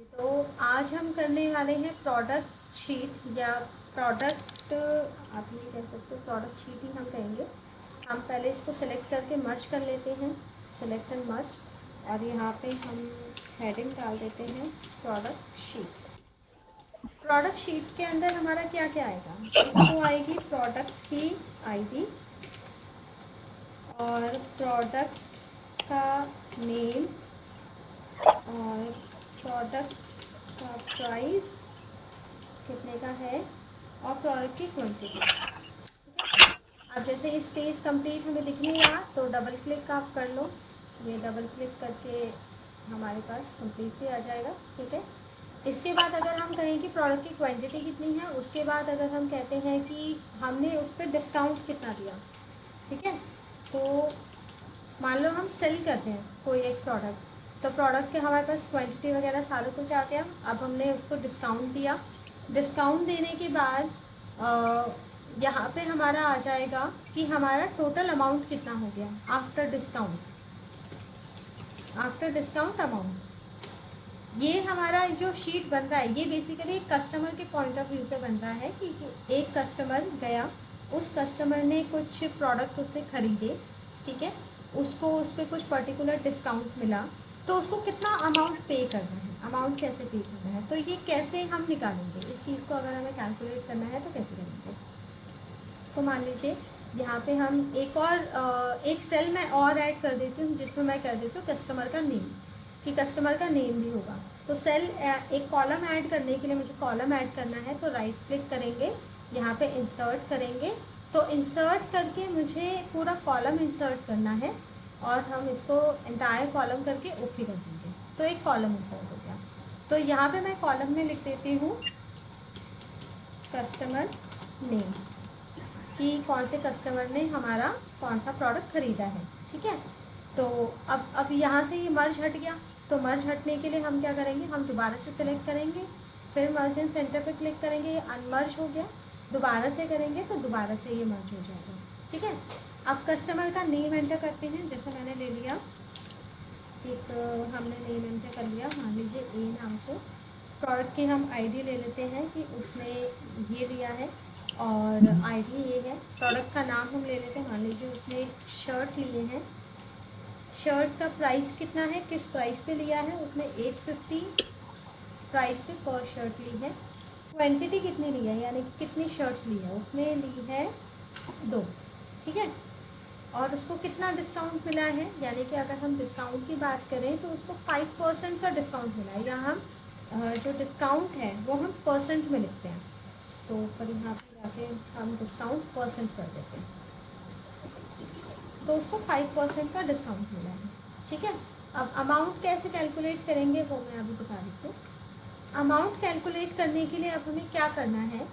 तो आज हम करने वाले हैं प्रोडक्ट शीट या प्रोडक्ट, आप ये कह सकते हो प्रोडक्ट शीट ही हम कहेंगे। हम पहले इसको सेलेक्ट करके मर्ज कर लेते हैं, सेलेक्ट एंड मर्ज, और यहाँ पे हम हेडिंग डाल देते हैं प्रोडक्ट शीट। प्रोडक्ट शीट के अंदर हमारा क्या क्या आएगा, एक तो आएगी प्रोडक्ट की आईडी और प्रोडक्ट का नेम और प्रोडक्ट का प्राइस कितने का है और प्रोडक्ट की क्वांटिटी। अब जैसे इस पेज कंप्लीट हमें दिख नहीं रहा तो डबल क्लिक आप कर लो, ये डबल क्लिक करके हमारे पास कंप्लीटली आ जाएगा। ठीक है, इसके बाद अगर हम कहें कि प्रोडक्ट की क्वांटिटी कितनी है, उसके बाद अगर हम कहते हैं कि हमने उस पर डिस्काउंट कितना दिया। ठीक है, तो मान लो हम सेल करते हैं कोई एक प्रोडक्ट, तो प्रोडक्ट के हमारे पास क्वांटिटी वगैरह सारा कुछ आ गया। अब हमने उसको डिस्काउंट दिया, डिस्काउंट देने के बाद यहाँ पे हमारा आ जाएगा कि हमारा टोटल अमाउंट कितना हो गया after discount, after discount amount. ये हमारा जो शीट बन रहा है ये बेसिकली कस्टमर के पॉइंट ऑफ व्यू से बन रहा है कि एक कस्टमर गया, उस कस्टमर ने कुछ प्रोडक्ट उसने खरीदे, ठीक है, उसको उस पर कुछ पर्टिकुलर डिस्काउंट मिला, तो उसको कितना अमाउंट पे करना है, अमाउंट कैसे पे करना है, तो ये कैसे हम निकालेंगे इस चीज़ को, अगर हमें कैलकुलेट करना है तो कैसे करेंगे। तो मान लीजिए यहाँ पे हम एक सेल में और ऐड कर देती हूँ जिसमें मैं कर देती हूँ कस्टमर का नेम, कि कस्टमर का नेम भी होगा। तो सेल एक कॉलम ऐड करने के लिए मुझे कॉलम ऐड करना है, तो राइट क्लिक करेंगे, यहाँ पे इंसर्ट करेंगे, तो इंसर्ट करके मुझे पूरा कॉलम इंसर्ट करना है और हम इसको एंटायर कॉलम करके ओके कर देंगे, तो एक कॉलम इंसर्ट हो गया। तो यहाँ पे मैं कॉलम में लिख देती हूँ कस्टमर नेम, कि कौन से कस्टमर ने हमारा कौन सा प्रोडक्ट ख़रीदा है। ठीक है, तो अब यहाँ से ये मर्ज हट गया, तो मर्ज हटने के लिए हम क्या करेंगे, हम दोबारा से सिलेक्ट करेंगे, फिर मर्ज इन सेंटर पे क्लिक करेंगे, ये अनमर्ज हो गया, दोबारा से करेंगे तो दोबारा से ये मर्ज हो जाएगा। ठीक है, अब कस्टमर का नेम एंटर करते हैं, जैसे मैंने ले लिया एक, हमने नेम एंटर कर लिया, मान लीजिए ए नाम से। प्रोडक्ट की हम आईडी ले लेते हैं कि उसने ये लिया है और आईडी ये है। प्रोडक्ट का नाम हम ले लेते हैं, मान लीजिए उसने शर्ट लिए हैं, शर्ट का प्राइस कितना है, किस प्राइस पे लिया है, उसने 850 प्राइस पे पर शर्ट ली है। क्वांटिटी कितनी ली है, यानी कि कितनी शर्ट्स ली है, उसने ली है 2। ठीक है, और उसको कितना डिस्काउंट मिला है, यानी कि अगर हम डिस्काउंट की बात करें तो उसको 5% का डिस्काउंट मिला है, या हम जो डिस्काउंट है वो हम परसेंट में लिखते हैं, तो पर यहाँ पे जाके हम डिस्काउंट परसेंट कर देते हैं, तो उसको 5% का डिस्काउंट मिला है। ठीक है, अब अमाउंट कैसे कैलकुलेट करेंगे वो मैं अभी बता देती हूँ। अमाउंट कैलकुलेट करने के लिए अब हमें क्या करना है,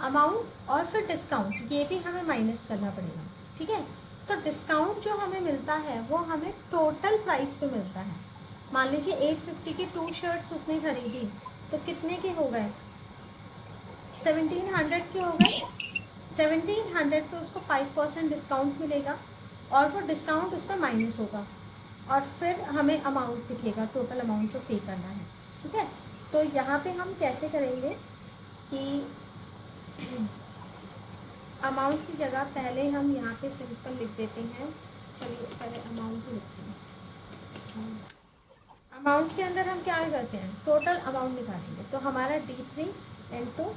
अमाउंट और फिर डिस्काउंट ये भी हमें माइनस करना पड़ेगा। ठीक है, तो डिस्काउंट जो हमें मिलता है वो हमें टोटल प्राइस पे मिलता है। मान लीजिए 850 की 2 शर्ट्स उसने खरीदी, तो कितने के हो गए, 1700 के हो गए। 1700 पे उसको 5% डिस्काउंट मिलेगा और वो डिस्काउंट उस पर माइनस होगा और फिर हमें अमाउंट दिखेगा, टोटल अमाउंट जो पे करना है। ठीक है, तो यहाँ पे हम कैसे करेंगे कि अमाउंट की जगह पहले हम यहाँ पे सिंपल लिख देते हैं, चलिए पहले अमाउंट ही लिखते हैं। अमाउंट के अंदर हम क्या करते हैं, टोटल अमाउंट निकालेंगे, तो हमारा D3 इंटू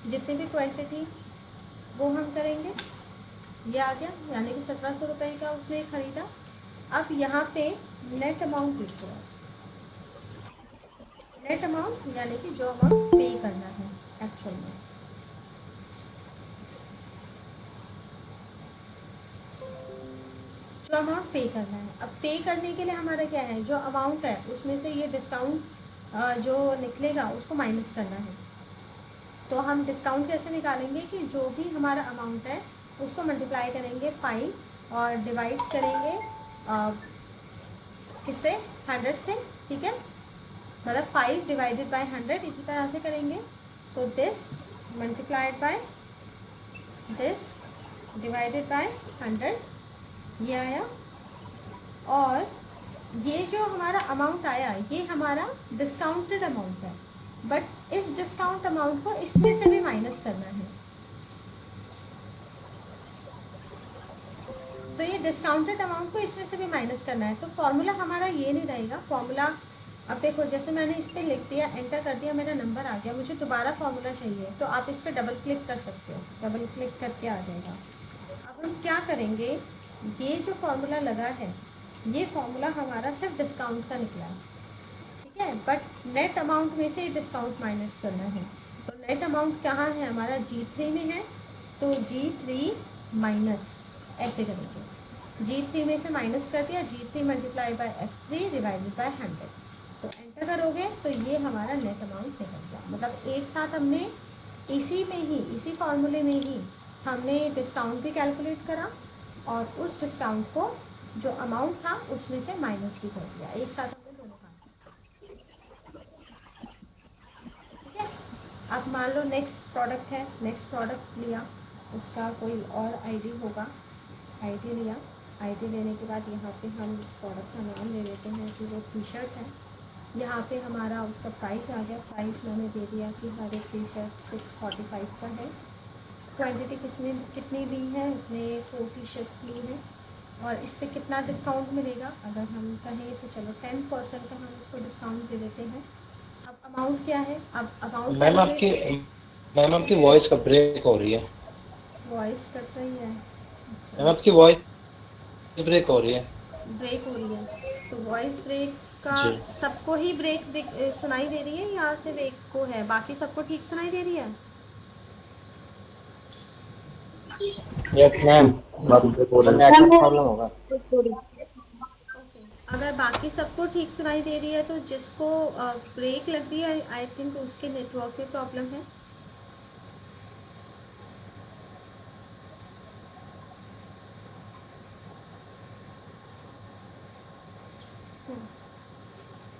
जितनी भी क्वांटिटी वो हम करेंगे, ये आ गया, यानी कि 1700 रुपये का उसने ख़रीदा। अब यहाँ पे नेट अमाउंट लिखो, नेट अमाउंट यानी कि जो अमाउंट पे करना है एक्चुअल में, जो अमाउंट पे करना है। अब पे करने के लिए हमारा क्या है, जो अमाउंट है उसमें से ये डिस्काउंट जो निकलेगा उसको माइनस करना है। तो हम डिस्काउंट कैसे निकालेंगे कि जो भी हमारा अमाउंट है उसको मल्टीप्लाई करेंगे 5 और डिवाइड करेंगे किससे, 100 से। ठीक है, मतलब 5 डिवाइडेड बाय 100 इसी तरह से करेंगे, तो this multiplied by this divided by 100 ये आया, और ये जो हमारा अमाउंट आया ये हमारा डिस्काउंटेड अमाउंट है, बट इस डिस्काउंट अमाउंट को इसमें से भी माइनस करना है। तो ये डिस्काउंटेड अमाउंट को इसमें से भी माइनस करना है। तो फॉर्मूला हमारा ये नहीं रहेगा। फॉर्मूला अब देखो, जैसे मैंने इस पर लिख दिया, एंटर कर दिया, मेरा नंबर आ गया, मुझे दोबारा फॉर्मूला चाहिए तो आप इस पर डबल क्लिक कर सकते हो, डबल क्लिक करके आ जाएगा। अब हम क्या करेंगे, ये जो फॉर्मूला लगा है ये फॉर्मूला हमारा सिर्फ डिस्काउंट का निकला है, ठीक है, बट नेट अमाउंट में से डिस्काउंट माइनस करना है। तो नेट अमाउंट कहाँ है हमारा, G3 में है, तो G3 माइनस, ऐसे करेंगे, G3 में से माइनस कर दिया, G3 multiply by F3 divided by 100, तो एंटर करोगे तो ये हमारा नेट अमाउंट निकल गया। मतलब एक साथ हमने इसी में ही, इसी फॉर्मूले में ही हमने डिस्काउंट भी कैलकुलेट करा और उस डिस्काउंट को जो अमाउंट था उसमें से माइनस भी कर दिया, एक साथ हमने दोनों काम, ठीक है। अब मान लो नेक्स्ट प्रोडक्ट है, नेक्स्ट प्रोडक्ट लिया, उसका कोई और आईडी होगा, आईडी लिया, आईडी लेने के बाद यहाँ पे हम प्रोडक्ट का नाम ले लेते हैं कि वो टी शर्ट है। यहाँ पे हमारा उसका प्राइस आ गया, प्राइस मैंने दे दिया कि हर एक टी शर्ट 645 का है। क्वांटिटी किसने कितनी ली है, उसने 4 टी शर्ट्स ली हैं, और इस पर कितना डिस्काउंट मिलेगा, अगर हम कहें तो चलो 10% का हम उसको डिस्काउंट दे देते हैं। अब अमाउंट क्या है, अब अमाउंट मैम आपकी वॉइस का ब्रेक हो रही है। वॉइस कट रही है, मैम अच्छा, आपकी वॉइस ब्रेक हो रही है। ब्रेक हो रही है, तो वॉइस ब्रेक का जी सबको ही सुनाई दे रही है या सिर्फ एक को है, बाकी सबको ठीक सुनाई दे रही है? यस मैम, नेटवर्क प्रॉब्लम होगा। ओके, अगर बाकी सबको ठीक सुनाई दे रही है तो जिसको ब्रेक लग रही है आई थिंक उसके नेटवर्क में प्रॉब्लम है।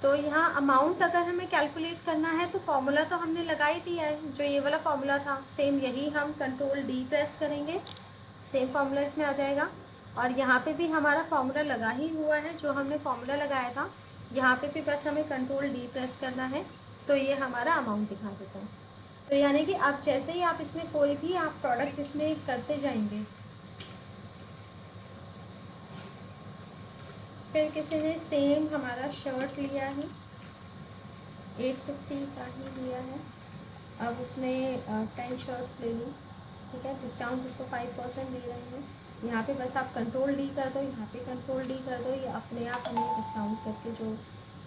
तो यहाँ अमाउंट अगर हमें कैलकुलेट करना है तो फॉर्मूला तो हमने लगा ही दिया है, जो ये वाला फॉर्मूला था सेम यही हम कंट्रोल डी प्रेस करेंगे, सेम फॉर्मूला इसमें आ जाएगा। और यहाँ पे भी हमारा फॉर्मूला लगा ही हुआ है, जो हमने फॉर्मूला लगाया था यहाँ पे भी बस हमें कंट्रोल डी प्रेस करना है, तो ये हमारा अमाउंट दिखा देता है। तो यानी कि आप जैसे ही आप इसमें कोई भी आप प्रोडक्ट इसमें करते जाएंगे, फिर किसी ने सेम हमारा शर्ट लिया है 850 का ही लिया है, अब उसने 10 शर्ट ले ली, ठीक है, डिस्काउंट उसको 5% दे रहे हैं, यहाँ पे बस आप कंट्रोल डी कर दो, यहाँ पे कंट्रोल डी कर दो, ये अपने आप हमें डिस्काउंट करके जो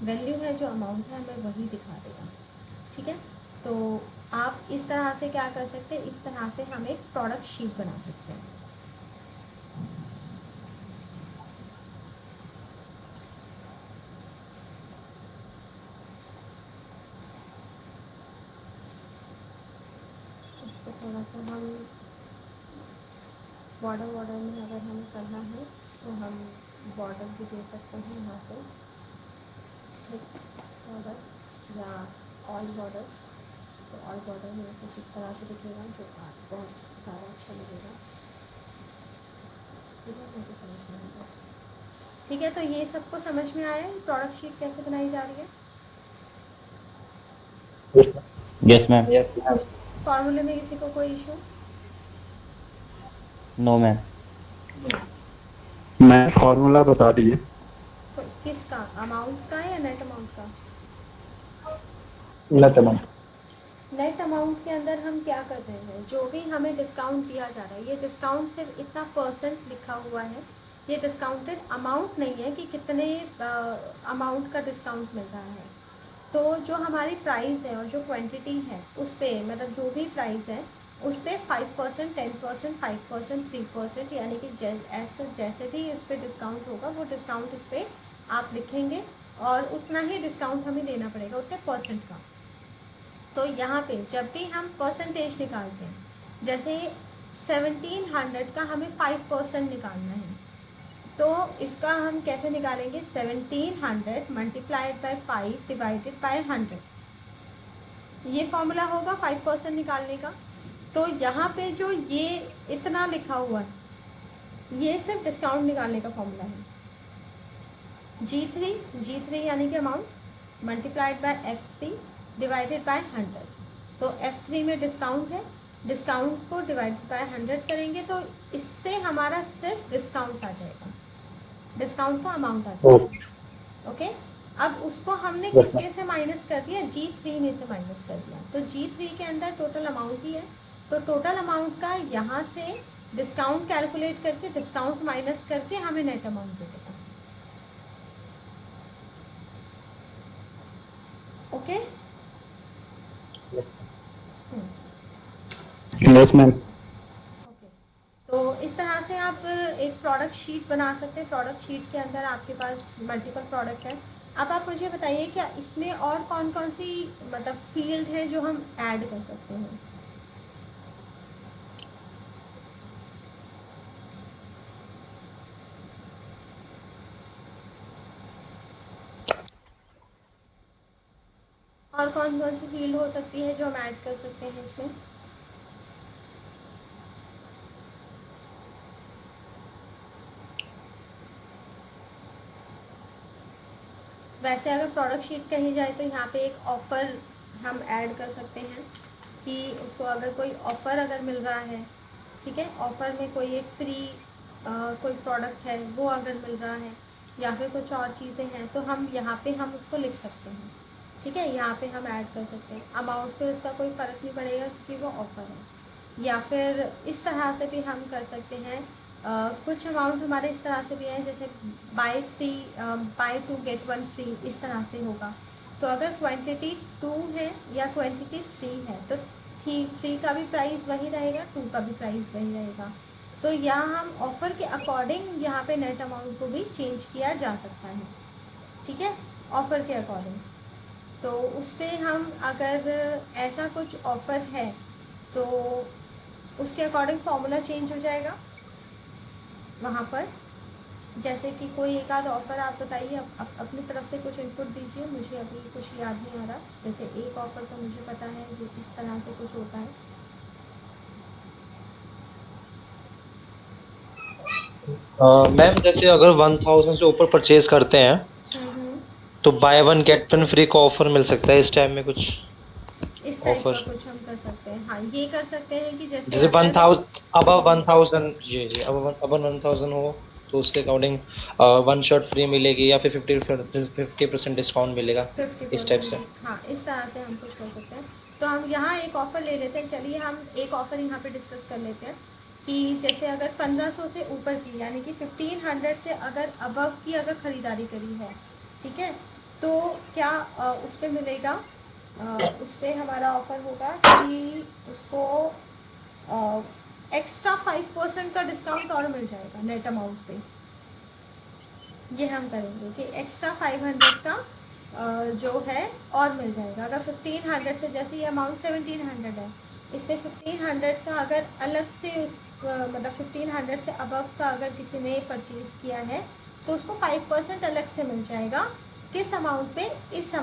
वैल्यू है, जो अमाउंट है, हमें वही दिखा देगा, ठीक है। तो आप इस तरह से क्या कर सकते हैं, इस तरह से हम एक प्रोडक्ट शीट बना सकते हैं। इसको थोड़ा सा हम बॉर्डर में अगर हमें करना है तो हम बॉर्डर भी दे सकते हैं यहाँ से, बॉर्डर या ऑल बॉर्डर्स, तो ऑल बॉर्डर में कुछ इस तरह से दिखेगा जो आपको बहुत ज़्यादा अच्छा लगेगा, ठीक है, मुझे समझ में आएगा, ठीक है। तो ये सबको समझ में आया प्रोडक्ट शीट कैसे बनाई जा रही है? Yes ma'am. Yes ma'am. फॉर्मूले में किसी को कोई इशू? No ma'am. मैं फॉर्मूला बता दीजिए। किसका, अमाउंट का या नेट अमाउंट का? Net amount. नेट अमाउंट के अंदर हम क्या कर रहे हैं, जो भी हमें डिस्काउंट दिया जा रहा है, ये डिस्काउंट सिर्फ इतना % लिखा हुआ है, ये डिस्काउंटेड अमाउंट नहीं है कि कितने अमाउंट का डिस्काउंट मिल रहा है। तो जो हमारी प्राइस है और जो क्वांटिटी है उस पर, मतलब जो भी प्राइस है उस पर 5%, 10%, 5%, 3%, यानी कि जैसे भी उस पर डिस्काउंट होगा वो डिस्काउंट इस पर आप लिखेंगे और उतना ही डिस्काउंट हमें देना पड़ेगा, उतने % का। तो यहाँ पे जब भी हम परसेंटेज निकालते हैं, जैसे 1700 का हमें 5% निकालना है, तो इसका हम कैसे निकालेंगे, 1700 मल्टीप्लाइड बाय 5 डिवाइडेड बाय 100, ये फॉर्मूला होगा 5% निकालने का। तो यहाँ पे जो ये इतना लिखा हुआ है ये सिर्फ डिस्काउंट निकालने का फॉर्मूला है, G3 यानी कि amount multiplied by F3 divided by 100। तो F3 में डिस्काउंट है, डिस्काउंट को डिवाइड बाय 100 करेंगे तो इससे हमारा सिर्फ डिस्काउंट आ जाएगा, डिस्काउंट का अमाउंट आ जाएगा। ओके, अब उसको हमने Yes, किसके से माइनस कर दिया, G3 में से माइनस कर दिया। तो G3 के अंदर टोटल अमाउंट ही है, तो टोटल अमाउंट का यहाँ से डिस्काउंट कैलकुलेट करके डिस्काउंट माइनस करके हमें नेट अमाउंट दे देगा। Okay, yes, ma'am. ओके, तो इस तरह से आप एक प्रोडक्ट शीट बना सकते हैं। प्रोडक्ट शीट के अंदर आपके पास मल्टीपल प्रोडक्ट है। अब आप मुझे बताइए क्या इसमें और कौन कौन सी मतलब फील्ड है जो हम ऐड कर सकते हैं। और कौन कौन सी फील्ड हो सकती है जो हम ऐड कर सकते हैं इसमें। वैसे अगर प्रोडक्ट शीट कही जाए तो यहाँ पे एक ऑफ़र हम ऐड कर सकते हैं कि उसको अगर कोई ऑफ़र अगर मिल रहा है, ठीक है, ऑफ़र में कोई एक फ्री कोई प्रोडक्ट है वो अगर मिल रहा है या फिर कुछ और चीज़ें हैं तो हम यहाँ पे हम उसको लिख सकते हैं। ठीक है, यहाँ पे हम ऐड कर सकते हैं। अमाउंट पे उसका कोई फ़र्क नहीं पड़ेगा क्योंकि वो ऑफ़र है। या फिर इस तरह से भी हम कर सकते हैं, कुछ अमाउंट हमारे इस तरह से भी हैं जैसे बाय 2 गेट 1 फ्री, इस तरह से होगा। तो अगर क्वांटिटी 2 है या क्वांटिटी 3 है तो थ्री का भी प्राइस वही रहेगा, 2 का भी प्राइस वही रहेगा। तो यहाँ हम ऑफ़र के अकॉर्डिंग यहाँ पे नेट अमाउंट को भी चेंज किया जा सकता है। ठीक है, ऑफ़र के अकॉर्डिंग। तो उस पर हम अगर ऐसा कुछ ऑफ़र है तो उसके अकॉर्डिंग फॉर्मूला चेंज हो जाएगा वहाँ पर। जैसे कि कोई एक आध ऑफ़र आप बताइए, अपनी तरफ से कुछ इनपुट दीजिए, मुझे अभी कुछ याद नहीं आ रहा। जैसे एक ऑफ़र तो मुझे पता है जो इस तरह से कुछ होता है। मैम जैसे अगर 1000 से ऊपर परचेज करते हैं हम्म, तो by one get one free का ऑफर मिल सकता है इस टाइम में कुछ इस टाइप का ऑफर। कुछ हम कर सकते हैं। हाँ, ये कर सकते हैं कि जैसे जैसे वन अगर थाउजेंड अब 1000, जी जी, अब 1000 हो तो उसके अकॉर्डिंग वन शर्ट फ्री मिलेगी या फिर 50% डिस्काउंट मिलेगा, इस टाइप 50%, से। हाँ, इस तरह से हम कुछ कर सकते हैं। तो हम यहाँ एक ऑफ़र ले लेते हैं। चलिए हम एक ऑफ़र यहाँ पे डिस्कस कर लेते हैं कि जैसे अगर 1500 से ऊपर की यानी कि 1500 से अगर अबव की अगर ख़रीदारी करी है, ठीक है, तो क्या उस पर मिलेगा, उस पर हमारा ऑफ़र होगा कि उसको एक्स्ट्रा 5% का डिस्काउंट और मिल जाएगा नेट अमाउंट पे। ये हम करेंगे कि एक्स्ट्रा 500 का जो है और मिल जाएगा। अगर 1500 से, जैसे ये अमाउंट 1700 है, इसमें 1500 का अगर अलग से मतलब 1500 से अबव का अगर किसी ने परचेज़ किया है तो उसको 5% अलग से मिल जाएगा। किस अमाउंट पे, इस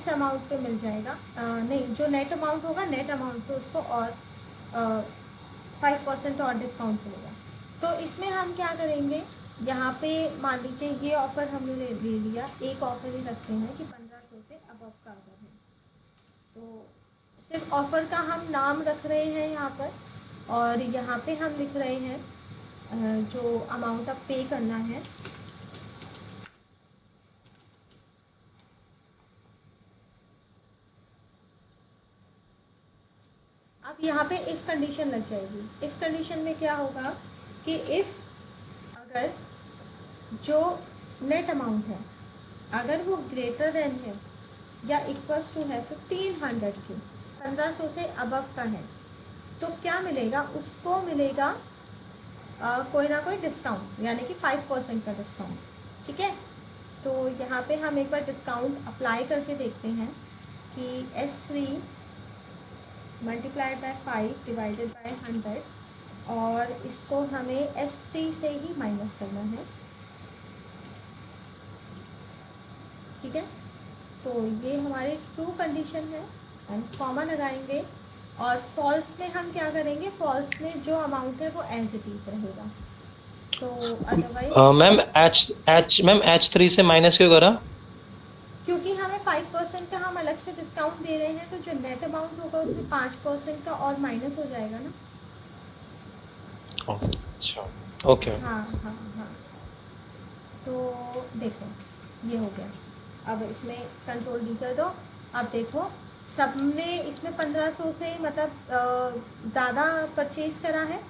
अमाउंट पे मिल जाएगा। नहीं, जो नेट अमाउंट होगा नेट अमाउंट पे उसको और 5% और डिस्काउंट मिलेगा। तो इसमें हम क्या करेंगे, यहाँ पे मान लीजिए ये ऑफ़र हमने ले लिया, एक ऑफ़र ही रखते हैं कि 1500 से अबव का अगर है तो सिर्फ ऑफ़र का हम नाम रख रहे हैं यहाँ पर, और यहाँ पे हम लिख रहे हैं जो अमाउंट आप पे करना है। अब यहाँ पे इफ कंडीशन लग जाएगी। इफ कंडीशन में क्या होगा कि इफ़ अगर जो नेट अमाउंट है अगर वो ग्रेटर देन है या इक्वल्स टू है 1500 की, 1500 से अबव का है, तो क्या मिलेगा, उसको मिलेगा कोई ना कोई डिस्काउंट यानी कि 5% का डिस्काउंट। ठीक है, तो यहाँ पे हम एक बार डिस्काउंट अप्लाई करके देखते हैं कि S3 multiply by 5 divided by 100, और इसको हमें S3 से ही माइनस करना है। ठीक है, तो ये हमारी ट्रू कंडीशन है एंड कॉमा लगाएंगे, और फॉल्स में हम क्या करेंगे, फॉल्स में जो अमाउंट है वो एज इट इज़ रहेगा। तो अदरवाइज मैम H3 से माइनस क्यों करा? क्योंकि हमें 5% का हम अलग से डिस्काउंट दे रहे हैं, तो जो नेट अमाउंट होगा उसमें 5% का और माइनस हो जाएगा ना। अच्छा, ओके। हाँ हाँ हाँ। तो देखो ये हो गया। अब इसमें कंट्रोल डी कर दो। अब देखो सबने इसमें 1500 से मतलब ज़्यादा परचेज करा है,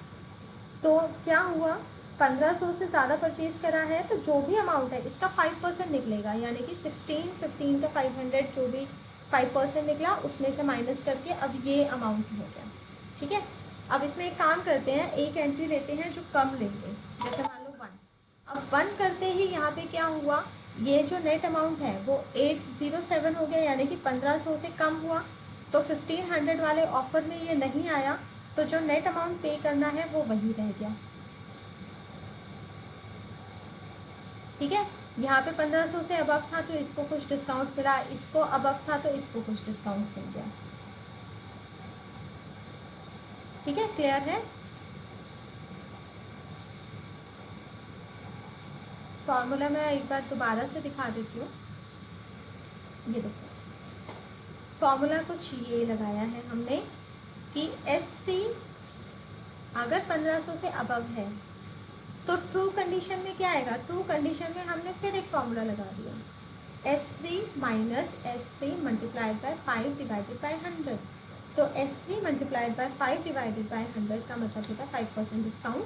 तो क्या हुआ, 1500 से ज़्यादा परचेज करा है तो जो भी अमाउंट है इसका 5% निकलेगा, यानी कि 16 15 का 500 जो भी 5% निकला उसमें से माइनस करके अब ये अमाउंट हो गया। ठीक है। अब इसमें एक काम करते हैं, एक एंट्री लेते हैं जो कम लेंगे, जैसे मान लो 1। अब 1 करते ही यहाँ पे क्या हुआ, ये जो नेट अमाउंट है वो 807 हो गया, यानी कि 1500 से कम हुआ। तो 1500 वाले ऑफर में ये नहीं आया, तो जो नेट अमाउंट पे करना है वो वही रह गया। ठीक है। यहाँ पे 1500 से अबव था तो इसको कुछ डिस्काउंट मिला, इसको अबव था तो इसको कुछ डिस्काउंट मिल गया। ठीक है, क्लियर है। फॉर्मूला मैं एक बार दोबारा से दिखा देती हूँ। ये देखो फॉर्मूला कुछ ये लगाया है हमने कि S3 अगर 1500 से अबव है तो ट्रू कंडीशन में क्या आएगा, ट्रू कंडीशन में हमने फिर एक फॉर्मूला लगा दिया, S3 minus S3 multiplied by 5 divided by 100। तो S3 multiplied by 5 divided by 100 का मतलब होता है 5% डिस्काउंट,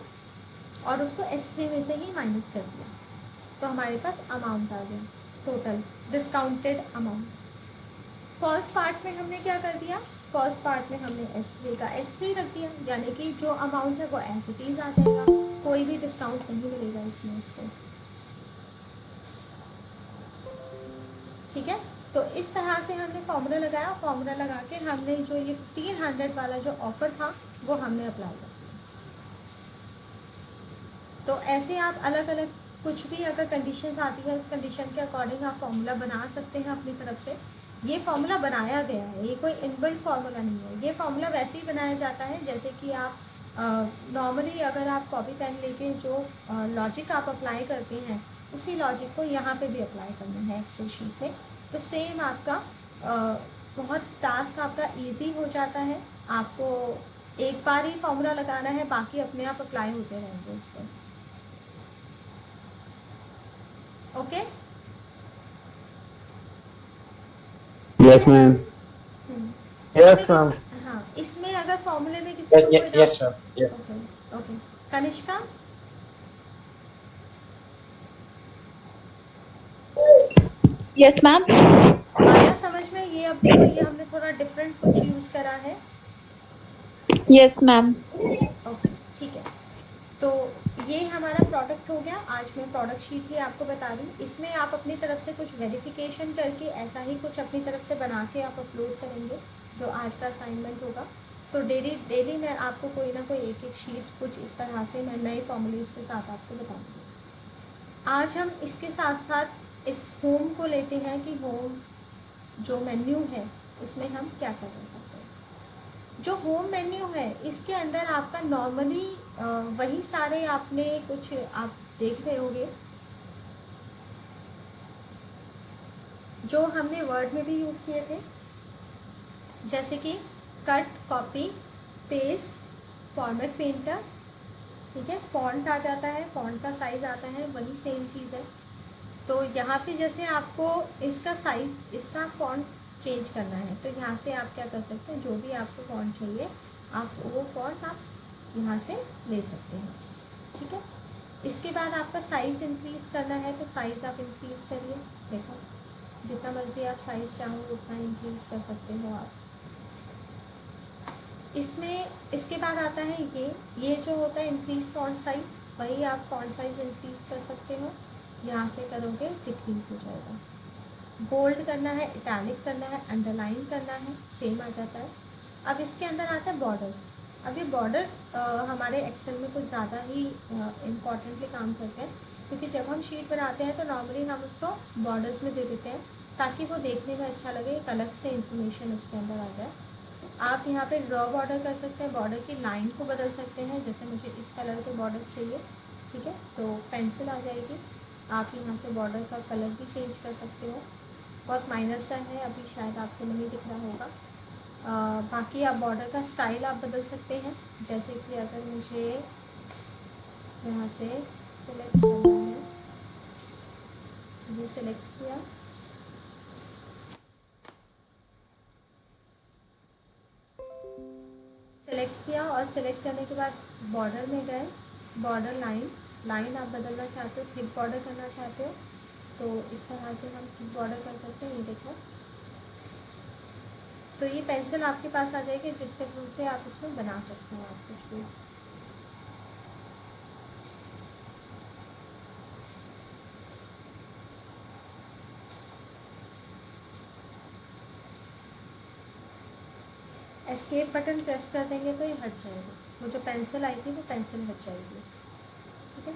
और उसको S3 में से ही माइनस कर दिया, तो हमारे पास अमाउंट आ गया total discounted amount. First part में हमने क्या कर दिया, फर्स्ट पार्ट में हमने S3 का S3 रख दिया, यानी कि जो अमाउंट है वो एज इट इज आ जाएगा, कोई भी डिस्काउंट नहीं मिलेगा इसमें इसको। ठीक है। तो इस तरह से हमने फॉर्मूला लगाया, फॉर्मूला लगा के हमने जो ये 1500 वाला जो ऑफर था वो हमने अप्लाई कर दिया। तो ऐसे आप अलग अलग कुछ भी अगर कंडीशंस आती है उस कंडीशन के अकॉर्डिंग आप फॉर्मूला बना सकते हैं अपनी तरफ से। ये फॉर्मूला बनाया गया है, ये कोई इनबिल्ट फॉर्मूला नहीं है, ये फॉर्मूला वैसे ही बनाया जाता है जैसे कि आप नॉर्मली अगर आप कॉपी पेन लेके जो लॉजिक आप अप्लाई करते हैं उसी लॉजिक को यहाँ पे भी अप्लाई करना है एक्सेल शीट में। तो सेम आपका बहुत टास्क आपका ईजी हो जाता है, आपको एक बार ही फॉर्मूला लगाना है, बाकी अपने आप अप्लाई होते रहेंगे उस पर। ओके। Yes, ma'am. Yes, इसमें ma'am. हाँ इसमें अगर फॉर्मूले में किसी को कोई Yes, doubt. ma'am. Yes. Okay okay. Kanishka. Yes, ma'am. आया समझ में, ये अब देखो ये हमने थोड़ा डिफरेंट कुछ यूज़ करा है। Yes, ma'am. ओके ठीक है। तो ये हमारा प्रोडक्ट हो गया, आज मैं प्रोडक्ट शीट ही आपको बता रही हूँ, इसमें आप अपनी तरफ से कुछ वेरिफिकेशन करके ऐसा ही कुछ अपनी तरफ से बना के आप अपलोड करेंगे जो आज का असाइनमेंट होगा। तो डेली डेली मैं आपको कोई ना कोई एक एक शीट कुछ इस तरह से मैं नए फॉर्मूलेज के साथ आपको बताऊँगी। आज हम इसके साथ साथ इस होम को लेते हैं कि होम जो मेन्यू है इसमें हम क्या क्या कर सकते हैं। जो होम मेन्यू है इसके अंदर आपका नॉर्मली वही सारे आपने कुछ आप देख रहे होंगे जो हमने वर्ड में भी यूज़ किए थे, जैसे कि cut copy paste format painter. ठीक है, फॉन्ट आ जाता है, फॉन्ट का साइज़ आता है, वही सेम चीज़ है। तो यहाँ पे जैसे आपको इसका साइज़ इसका फॉन्ट चेंज करना है तो यहाँ से आप क्या कर सकते हैं, जो भी आपको फॉन्ट चाहिए आप वो फॉन्ट आप यहाँ से ले सकते हैं। ठीक है। इसके बाद आपका साइज़ इंक्रीज़ करना है तो साइज़ आप इंक्रीज़ करिए, देखो जितना मर्ज़ी आप साइज़ चाहो उतना इंक्रीज़ कर सकते हो आप इसमें। इसके बाद आता है ये जो होता है इंक्रीज़ फॉन्ट साइज़, वही आप फॉन्ट साइज़ इंक्रीज़ कर सकते हो, यहाँ से करोगे डिक्रीज़ हो जाएगा। बोल्ड करना है, इटैलिक करना है, अंडरलाइन करना है, सेम आ जाता है। अब इसके अंदर आता है बॉर्डर्स। अब ये बॉर्डर हमारे एक्सेल में कुछ ज़्यादा ही इम्पॉर्टेंटली काम करते हैं, क्योंकि जब हम शीट बनाते हैं तो नॉर्मली हम उसको बॉर्डर्स में दे देते हैं ताकि वो देखने में अच्छा लगे, एक अलग से इंफॉर्मेशन उसके अंदर आ जाए। आप यहाँ पे ड्रॉ बॉर्डर कर सकते हैं, बॉर्डर की लाइन को बदल सकते हैं, जैसे मुझे इस कलर के बॉर्डर चाहिए ठीक है, तो पेंसिल आ जाएगी। आप यहाँ से बॉर्डर का कलर भी चेंज कर सकते हो, बहुत माइनर सा है, अभी शायद आपको नहीं दिख रहा होगा। बाकी आप बॉर्डर का स्टाइल आप बदल सकते हैं, जैसे कि अगर मुझे यहाँ से सिलेक्ट करना है, ये सिलेक्ट किया, और सिलेक्ट करने के बाद बॉर्डर में गए, बॉर्डर लाइन आप बदलना चाहते हो, थिक बॉर्डर करना चाहते हो तो इस तरह से हम थिक बॉर्डर कर सकते हैं। ये देखो, तो ये पेंसिल आपके पास आ जाएगी जिसके थ्रू से आप इसमें बना सकते हो आप कुछ भी। एस्केप बटन प्रेस कर देंगे तो ये हट जाएगा, वो जो पेंसिल आई थी वो पेंसिल हट जाएगी। ठीक है,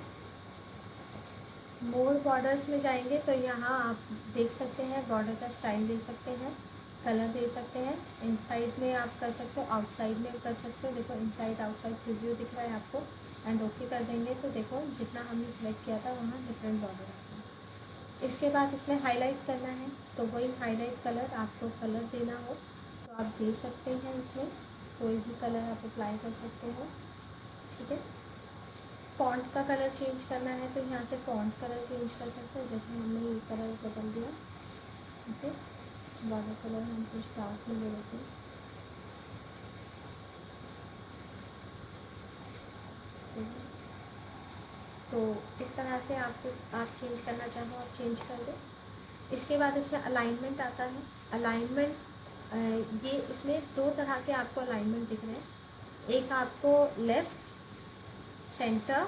मोर बॉर्डर्स में जाएंगे तो यहाँ आप देख सकते हैं, बॉर्डर का स्टाइल दे सकते हैं, कलर दे सकते हैं, इनसाइड में आप कर सकते हो, आउटसाइड में कर सकते हो। देखो इनसाइड आउटसाइड प्रीव्यू दिख रहा है आपको, एंड ओके कर देंगे तो देखो जितना हमने सिलेक्ट किया था वहाँ डिफरेंट बॉर्डर आता है। इसके बाद इसमें हाईलाइट करना है तो वही हाईलाइट कलर आपको कलर देना हो तो आप दे सकते हैं, इसमें कोई भी कलर आप अप्लाई कर सकते हो। ठीक है, फॉन्ट का कलर चेंज करना है तो यहाँ से फॉन्ट कलर चेंज कर सकते हो, जैसे हमने ये कलर बदल दिया। ओके, बॉर्डर कलर हम कुछ डार्क में ले लेते हैं। तो इस तरह से आप चेंज करना चाहो आप चेंज कर दो। इसके बाद इसमें अलाइनमेंट आता है। अलाइनमेंट ये इसमें दो तरह के आपको अलाइनमेंट दिख रहे हैं, एक आपको लेफ़्ट, सेंटर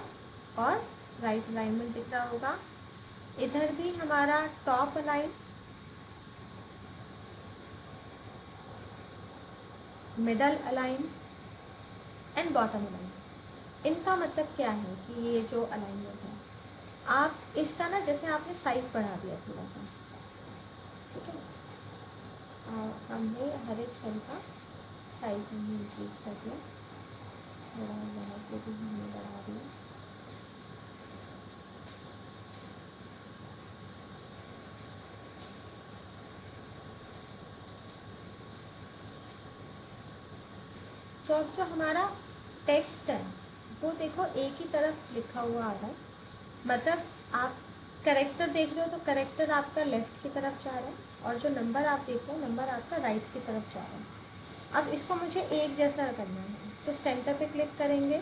और राइट अलाइनमेंट दिख रहा होगा। इधर भी हमारा top align, middle align and bottom align. इनका मतलब क्या है कि ये जो अलाइनमेंट है आप इसका ना जैसे आपने साइज़ बढ़ा दिया थोड़ा सा, ठीक है, हमने हर एक सेल का साइज़ हमने इंक्रीज कर दिया, थोड़ा यहाँ से भी हमने बढ़ा दिया। तो अब जो हमारा टेक्स्ट है वो देखो एक ही तरफ लिखा हुआ आ रहा है, मतलब आप करेक्टर देख रहे हो तो करेक्टर आपका लेफ़्ट की तरफ जा रहा है और जो नंबर आप देख रहे हो नंबर आपका राइट की तरफ जा रहा है। अब इसको मुझे एक जैसा करना है तो सेंटर पे क्लिक करेंगे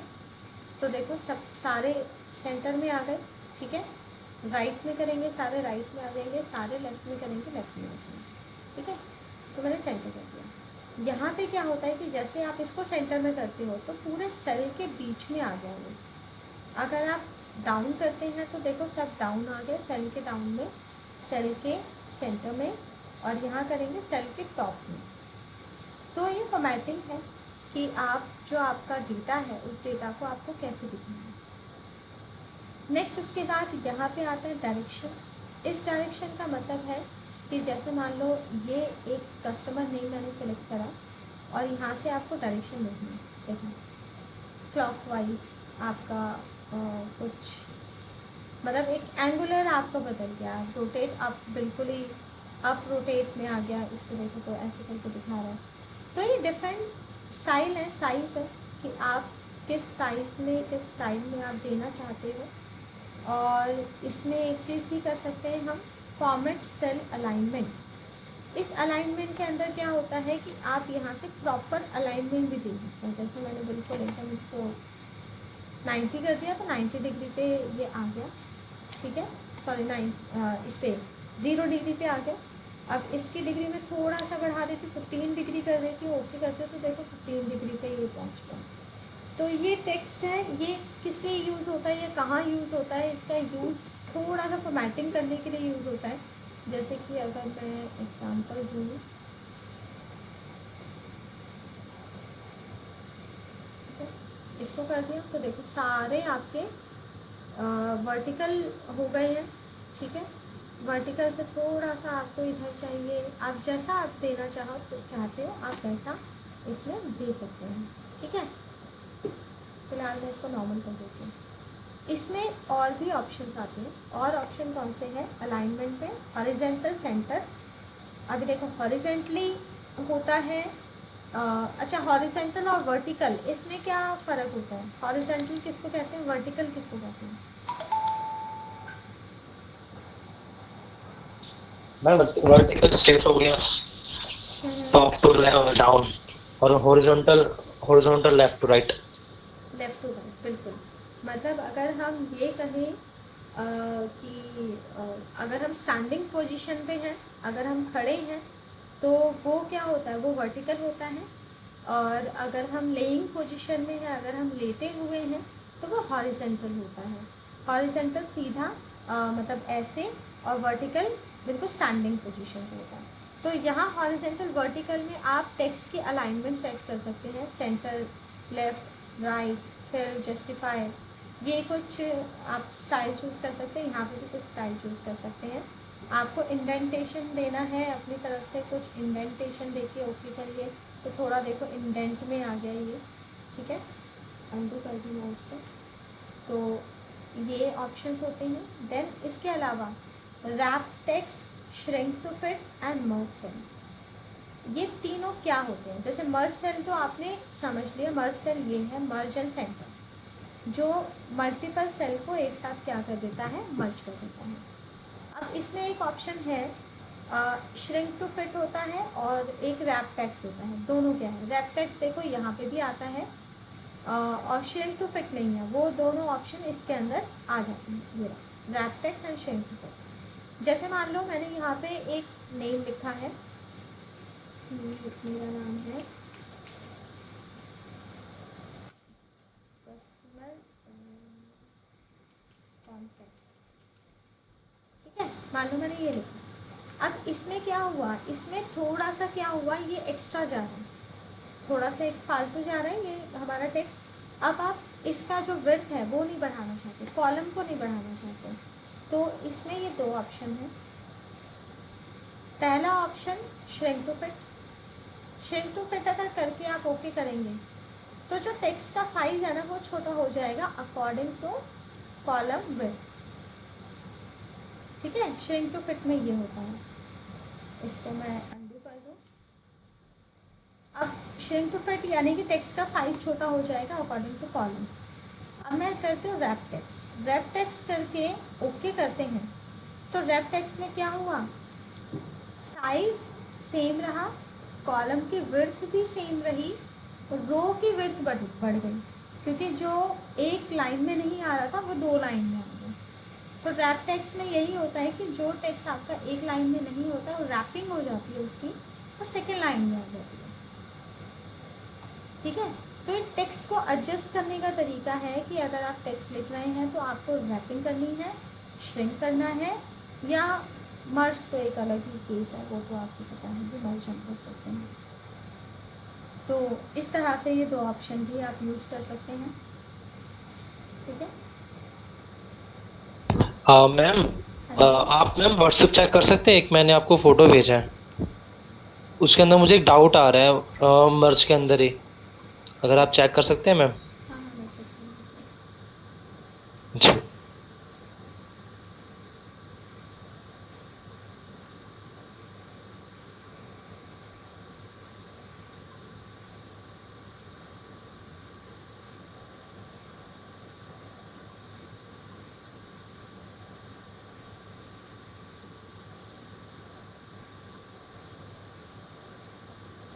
तो देखो सब सारे सेंटर में आ गए। ठीक है, राइट में करेंगे सारे राइट में आ जाएंगे, सारे लेफ्ट में करेंगे लेफ्ट में आ जाएंगे। ठीक है, तो मैंने सेंटर कर दिया। यहाँ पे क्या होता है कि जैसे आप इसको सेंटर में करते हो तो पूरे सेल के बीच में आ गया वो। अगर आप डाउन करते हैं तो देखो सब डाउन आ गए, सेल के डाउन में, सेल के सेंटर में, और यहाँ करेंगे सेल के टॉप में। तो ये फॉर्मेटिंग है कि आप जो आपका डेटा है उस डेटा को आपको कैसे दिखाना है। नेक्स्ट उसके बाद यहाँ पे आता है डायरेक्शन। इस डायरेक्शन का मतलब है कि जैसे मान लो ये एक कस्टमर नेम मैंने सेलेक्ट करा और यहाँ से आपको डायरेक्शन देखना है। देखो क्लॉकवाइज आपका कुछ मतलब एक एंगुलर आपका बदल गया, रोटेट आप बिल्कुल ही अप रोटेट में आ गया, इसको देखो तो ऐसे करके दिखा रहा है। तो ये डिफरेंट स्टाइल है, साइज़ है कि आप किस साइज़ में किस स्टाइल में आप देना चाहते हो। और इसमें एक चीज़ भी कर सकते हैं हम, फॉर्मेट सेल अलाइनमेंट। इस अलाइनमेंट के अंदर क्या होता है कि आप यहाँ से प्रॉपर अलाइनमेंट भी दे सकते हैं। जैसे मैंने बिल्कुल एकदम इसको 90 कर दिया तो 90 डिग्री पे ये आ गया। ठीक है, सॉरी इस पे 0 डिग्री पे आ गया। अब इसकी डिग्री में थोड़ा सा बढ़ा देती, 15 डिग्री कर देती हूँ, ओके करते तो देखो 15 डिग्री पे ये पहुँच गया। तो ये टेक्स्ट है, ये किस लिए यूज़ होता है, ये कहाँ यूज़ होता है, इसका यूज़ थोड़ा सा फॉर्मेटिंग करने के लिए यूज़ होता है। जैसे कि अगर मैं एग्जांपल दूँ, इसको कर दिया तो देखो सारे आपके वर्टिकल हो गए हैं। ठीक है, वर्टिकल से थोड़ा सा आपको इधर चाहिए, आप जैसा आप देना चाहते हो आप वैसा इसमें दे सकते हैं। ठीक है, फिलहाल मैं इसको नॉर्मल कर देती हूँ। इसमें और भी ऑप्शंस आते हैं। और ऑप्शन कौन से हैं अलाइनमेंट में? Horizontal, centre. अभी देखो हॉरिजेंटली होता है अच्छा, हॉरिजेंटल और वर्टिकल इसमें क्या फ़र्क होता है? हॉरिजेंटल किसको कहते हैं, वर्टिकल किसको कहते हैं? मैम वर्टिकल स्ट्रेट हो गया, टॉप टू डाउन, और horizontal horizontal left to right. Left to right, बिल्कुल। मतलब अगर हम ये कहें कि अगर हम स्टैंडिंग पोजीशन पे हैं, अगर हम खड़े हैं, तो वो क्या होता है, वो वर्टिकल होता है। और अगर हम लेइंग पोजीशन में हैं, अगर हम लेटे हुए हैं, तो वो हॉरिजेंटल होता है। हॉरिजेंटल सीधा मतलब ऐसे, और वर्टिकल बिल्कुल स्टैंडिंग पोजीशन पे होता है। तो यहाँ हॉरिजेंटल वर्टिकल में आप टेक्स्ट की अलाइनमेंट सेट कर सकते हैं, सेंटर, लेफ्ट, राइट, फिर जस्टिफाई। ये कुछ आप स्टाइल चूज़ कर सकते हैं, यहाँ पे भी कुछ स्टाइल चूज़ कर सकते हैं। आपको इंडेंटेशन देना है अपनी तरफ से, कुछ इंडेंटेशन देके ओके करिए। तो थोड़ा देखो इंडेंट में आ गया ये, ठीक है, अंडू कर दूँगा उसको। तो ये ऑप्शंस होते हैं। देन इसके अलावा wrap text, shrink to fit and merge cell, ये तीनों क्या होते हैं? जैसे मर्ज सेल तो आपने समझ लिया, मर्ज सेल ये है मर्ज एंड सेंटर, जो मल्टीपल सेल को एक साथ क्या कर देता है, मर्ज कर देता है। अब इसमें एक ऑप्शन है श्रिंक टू फिट होता है, और एक रैप टेक्स्ट होता है। दोनों क्या है? रैप टेक्स्ट देखो यहाँ पे भी आता है, और श्रिंक टू फिट नहीं है। वो दोनों ऑप्शन इसके अंदर आ जाते हैं, ये wrap text and shrink to fit. जैसे मान लो मैंने यहाँ पे एक नेम लिखा है, मेरा नाम है कस्टमर कॉन्टैक्ट, ठीक है, मान लो मैंने ये लिखा। अब इसमें क्या हुआ, इसमें थोड़ा सा क्या हुआ, ये एक्स्ट्रा जा रहा है, थोड़ा सा एक फालतू जा रहा है ये हमारा टेक्स्ट। अब आप इसका जो विड्थ है वो नहीं बढ़ाना चाहते, कॉलम को नहीं बढ़ाना चाहते, तो इसमें ये दो ऑप्शन है। पहला option shrink to fit. Shrink to fit अगर करके आप ओके करेंगे, तो जो टेक्स्ट का साइज है ना वो छोटा हो जाएगा अकॉर्डिंग टू कॉलम विड्थ, ठीक है। श्रिंक टू फिट में ये होता है। इसको मैं अंडू कर दूँ। अब श्रिंक टू फिट यानी कि टेक्स्ट का साइज छोटा हो जाएगा अकॉर्डिंग टू कॉलम। अब मैं करती हूँ रैप टेक्स्ट। रैप टेक्स्ट करके ओके करते हैं, तो रैप टेक्स्ट में क्या हुआ, साइज सेम रहा, कॉलम की विड्थ भी सेम रही, रो की विड्थ बढ़ गई, क्योंकि जो एक लाइन में नहीं आ रहा था वो दो लाइन में आ गया। तो रैप टेक्स्ट में यही होता है कि जो टेक्स्ट आपका एक लाइन में नहीं होता वो रैपिंग हो जाती है उसकी, वो सेकेंड लाइन में आ जाती है, ठीक है। तो इन टेक्स्ट को एडजस्ट करने का तरीका है कि अगर आप टेक्स्ट लिख रहे हैं तो आपको रैपिंग करनी है, श्रिंक करना है, या मर्ज, तो एक अलग ही केस है, वो तो आपको पता है कि मर्ज हम कर सकते हैं। तो इस तरह से ये दो ऑप्शन भी आप यूज़ कर सकते हैं, ठीक है। मैम आप मैम व्हाट्सएप चेक कर सकते हैं, एक मैंने आपको फोटो भेजा है, उसके अंदर मुझे एक डाउट आ रहा है मर्ज के अंदर ही, अगर आप चेक कर सकते हैं मैम। हाँ हाँ, मैं चेक करूँगी। जी।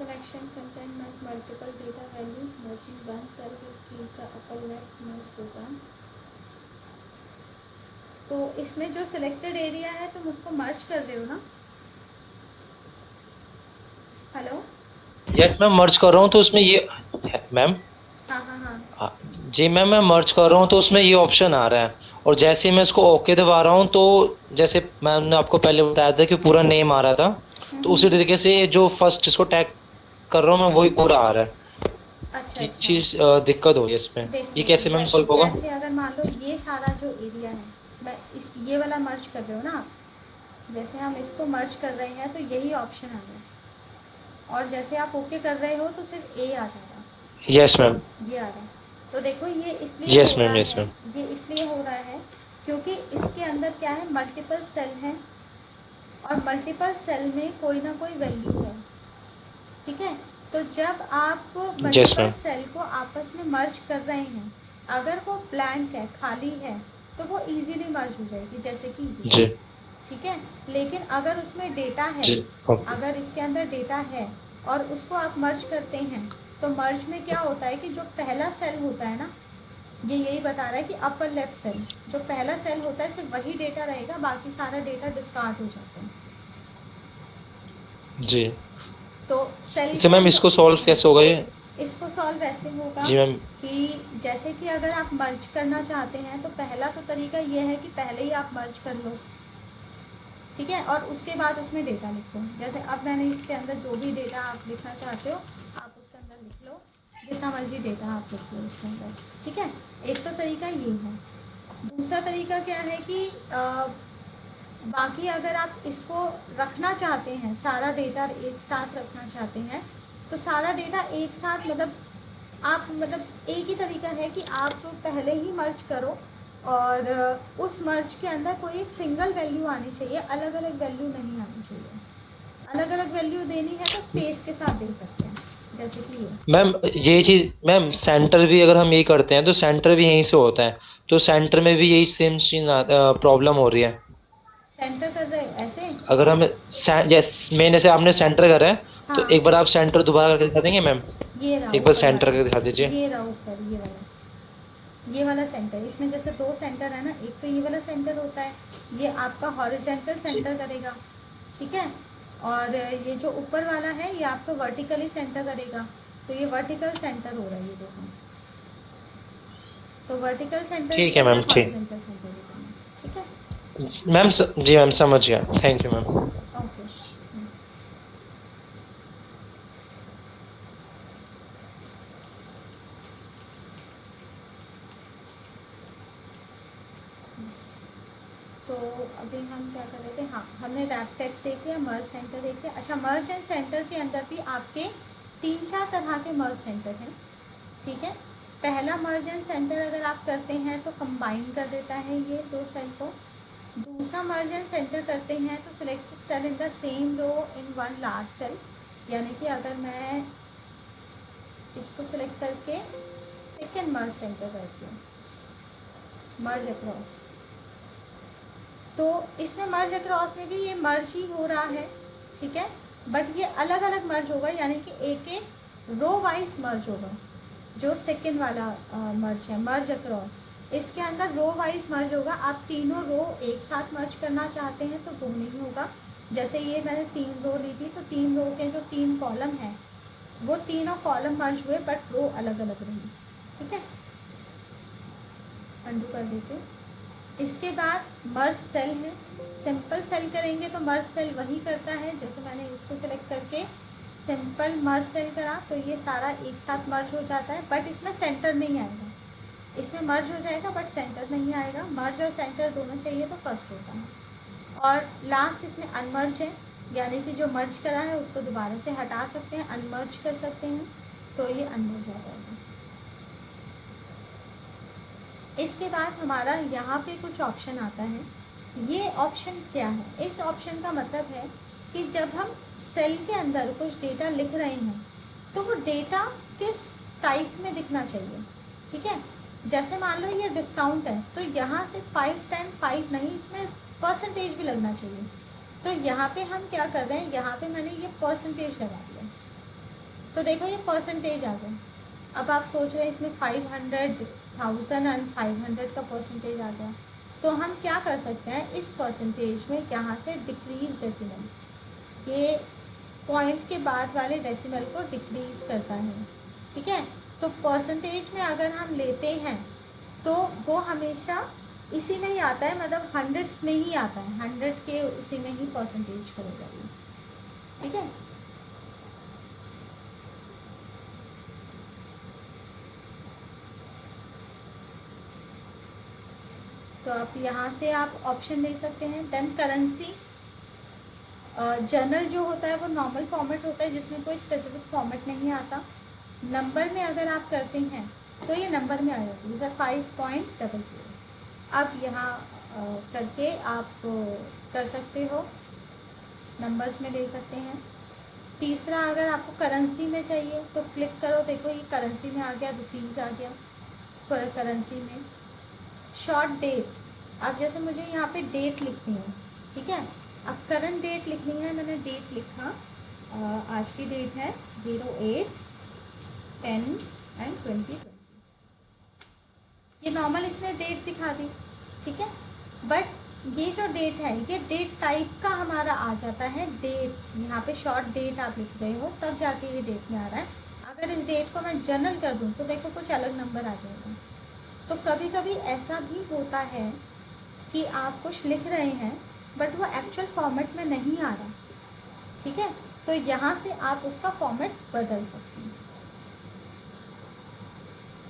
Selection content multiple data value, merging one cell will keep the upper left most data. तो इसमें जो सिलेक्टेड एरिया है तुम उसको मर्ज कर रहे हो ना? हेलो? यस मैम, मर्ज कर रहा हूँ तो उसमें ये मैम, हाँ हाँ हाँ। हाँ, जी मैम, मैं मर्ज कर रहा हूँ तो उसमें ये ऑप्शन आ रहा है, और जैसे ही मैं इसको ओके दबा रहा हूँ तो जैसे मैंने आपको पहले बताया था कि पूरा नेम आ रहा था, तो उसी तरीके से जो फर्स्ट इसको टैग कर रहा हूँ मैं वही पूरा आ रहा है। अच्छा ये अच्छा, चीज़ दिक्कत हो रही है इसमें, देखो ये कैसे मैम सॉल्व होगा? जैसे अगर मान लो ये सारा जो एरिया है, मैं इस ये वाला मर्ज कर रहे हो ना आप, जैसे हम इसको मर्ज कर रहे हैं तो यही ऑप्शन आ गया, और जैसे आप ओके कर रहे हो तो सिर्फ ए आ जाएगा, यस मैम। ये आ रहा है। तो देखो ये इसलिए यस हो रहा मैम, यस है, मैम। ये इसलिए हो रहा है क्योंकि इसके अंदर क्या है, मल्टीपल सेल हैं और मल्टीपल सेल में कोई ना कोई वैल्यू है। ठीक है, तो जब आप यस मल्टीपल मैम। सेल को आपस में मर्ज कर रहे हैं, अगर वो ब्लैंक है, खाली है, तो वो इजीली मर्ज हो जाएगी, जैसे कि ये। जी ठीक है, लेकिन अगर उसमें डेटा है, जी। ओके। अगर इसके अंदर डेटा है और उसको आप मर्ज करते हैं, तो मर्ज में क्या होता है कि जो पहला सेल होता है ना, ये यही बता रहा है कि अपर लेफ्ट सेल, जो पहला सेल होता है सिर्फ वही डेटा रहेगा, बाकी सारा डेटा डिस्कार्ड हो जाता है। जी। तो सेल तो के मैम अंदर, इसको सॉल्व कैसे होगा ये? इसको सॉल्व ऐसे होगा जी मैम। कि जैसे कि अगर आप मर्ज करना चाहते हैं, तो पहला तो तरीका ये है कि पहले ही आप मर्ज कर लो। ठीक है, और उसके बाद उसमें डेटा लिखो। जैसे अब मैंने इसके अंदर जो भी डेटा आप लिखना चाहते हो, आप उसके अंदर लिख लो, जितना मर्जी डेटा आप लिख लो इसके अंदर। ठीक है, एक तो तरीका ये है। दूसरा तरीका क्या है कि बाकी अगर आप इसको रखना चाहते हैं, सारा डेटा एक साथ रखना चाहते हैं, तो सारा डेटा एक साथ मतलब आप मतलब एक ही तरीका है कि आप पहले ही मर्ज करो और उस मर्ज के अंदर कोई एक सिंगल वैल्यू आनी चाहिए, अलग अलग वैल्यू नहीं आनी चाहिए। अलग अलग वैल्यू देनी है तो स्पेस के साथ दे सकते हैं, जैसे कि ये। मैम ये चीज, मैम सेंटर भी अगर हम यही करते हैं तो सेंटर भी यहीं से होता है, तो सेंटर में भी यही सेम चीज प्रॉब्लम हो रही है। सेंटर कर रहे हैं ऐसे। अगर हम यस मैंने से आपने सेंटर करा है, तो हाँ, एक बार आप सेंटर दोबारा करके दिखा देंगे मैम? ये रहा एक बार ऊपर सेंटर वाला, करके दिखा दीजिए। ये रहा ऊपर, ये वाला सेंटर। इसमें जैसे दो सेंटर है ना, एक तो ये वाला सेंटर होता है, ये आपका हॉरिजेंटल जी। सेंटर करेगा। ठीक है, और ये जो ऊपर वाला है ये आपका वर्टिकली सेंटर करेगा, तो ये वर्टिकल सेंटर हो रहा है, ये देखो। तो वर्टिकल सेंटर भी ठीक है करना मैम, है, ठीक। हॉरिजेंटल सेंटर भी करना है। ठीक है, मैम जी मैम समझ गया, थैंक यू मैम। ओके। तो अभी हम क्या कर रहे थे, हाँ हमने रैप टेक्स्ट देख लिया, मर्ज सेंटर देख लिया। अच्छा, मर्ज एंड सेंटर के अंदर भी आपके तीन चार तरह के मर्ज सेंटर हैं। ठीक है, पहला मर्ज एंड सेंटर अगर आप करते हैं तो कंबाइन कर देता है ये दो सेल को। दूसरा मर्ज एंड सेंटर करते हैं तो selected cell in the same row in one large cell, यानी कि अगर मैं इसको सिलेक्ट करके सेकेंड मर्ज सेंटर करती हूँ, मर्ज अक्रॉस, तो इसमें मर्ज अक्रॉस में भी ये मर्ज ही हो रहा है। ठीक है, बट ये अलग अलग मर्ज होगा, यानी कि एक एक रो वाइज मर्ज होगा। जो सेकेंड वाला मर्ज है, मर्ज अक्रॉस, इसके अंदर रो वाइज मर्ज होगा। आप तीनों रो एक साथ मर्ज करना चाहते हैं तो वो नहीं होगा। जैसे ये मैंने तीन रो ली थी, तो तीन रो के जो तीन कॉलम हैं, वो तीनों कॉलम मर्ज हुए बट रो अलग अलग रही। ठीक है, अंडू कर देते हैं। इसके बाद मर्ज सेल है, सिंपल सेल करेंगे तो मर्ज सेल वही करता है। जैसे मैंने इसको सेलेक्ट करके सिंपल मर्ज सेल करा, तो ये सारा एक साथ मर्ज हो जाता है, बट इसमें सेंटर नहीं आएगा। इसमें मर्ज हो जाएगा बट सेंटर नहीं आएगा। मर्ज और सेंटर दोनों चाहिए तो फर्स्ट होता है। और लास्ट इसमें अनमर्ज है, यानी कि जो मर्ज करा है उसको दोबारा से हटा सकते हैं, अनमर्ज कर सकते हैं, तो ये अनमर्ज आ जाएगा। इसके बाद हमारा यहाँ पे कुछ ऑप्शन आता है। ये ऑप्शन क्या है? इस ऑप्शन का मतलब है कि जब हम सेल के अंदर कुछ डेटा लिख रहे हैं, तो वो डेटा किस टाइप में दिखना चाहिए। ठीक है, जैसे मान लो ये डिस्काउंट है, तो यहाँ से 5 नहीं, इसमें परसेंटेज भी लगना चाहिए। तो यहाँ पे हम क्या कर रहे हैं, यहाँ पे मैंने ये परसेंटेज लगा दिया, तो देखो ये परसेंटेज आ गया। अब आप सोच रहे हैं इसमें 500, 1000 एंड 500 का परसेंटेज आ गया, तो हम क्या कर सकते हैं, इस परसेंटेज में यहाँ से डिक्रीज डेसिमल, ये पॉइंट के बाद वाले डेसिमल को डिक्रीज करता है। ठीक है, तो परसेंटेज में अगर हम लेते हैं तो वो हमेशा इसी में ही आता है, मतलब हंड्रेड्स में ही आता है, 100 के उसी में ही परसेंटेज करेगा ये। ठीक है, तो आप यहाँ से आप ऑप्शन दे सकते हैं। देन करेंसी, जर्नल जो होता है वो नॉर्मल फॉर्मेट होता है, जिसमें कोई स्पेसिफिक फॉर्मेट नहीं आता। नंबर में अगर आप करते हैं तो ये नंबर में आ जाती है 5.00। अब यहाँ करके आप कर सकते हो, नंबर्स में ले सकते हैं। तीसरा, अगर आपको करेंसी में चाहिए तो क्लिक करो, देखो ये करेंसी में आ गया, रुपीज़ आ गया करेंसी में। शॉर्ट डेट, अब जैसे मुझे यहाँ पे डेट लिखनी है, ठीक है, अब करंट डेट लिखनी है, मैंने डेट लिखा, आज की डेट है 08/10/2020। ये नॉर्मल इसने डेट दिखा दी, ठीक है, बट ये जो डेट है ये डेट टाइप का हमारा आ जाता है डेट, यहाँ पे शॉर्ट डेट आप लिख रहे हो तब जाके ये डेट में आ रहा है। अगर इस डेट को मैं जनरल कर दूँ तो देखो कुछ अलग नंबर आ जाएगा। तो कभी कभी ऐसा भी होता है कि आप कुछ लिख रहे हैं बट वो एक्चुअल फॉर्मेट में नहीं आ रहा, ठीक है, तो यहाँ से आप उसका फॉर्मेट बदल सकते हैं।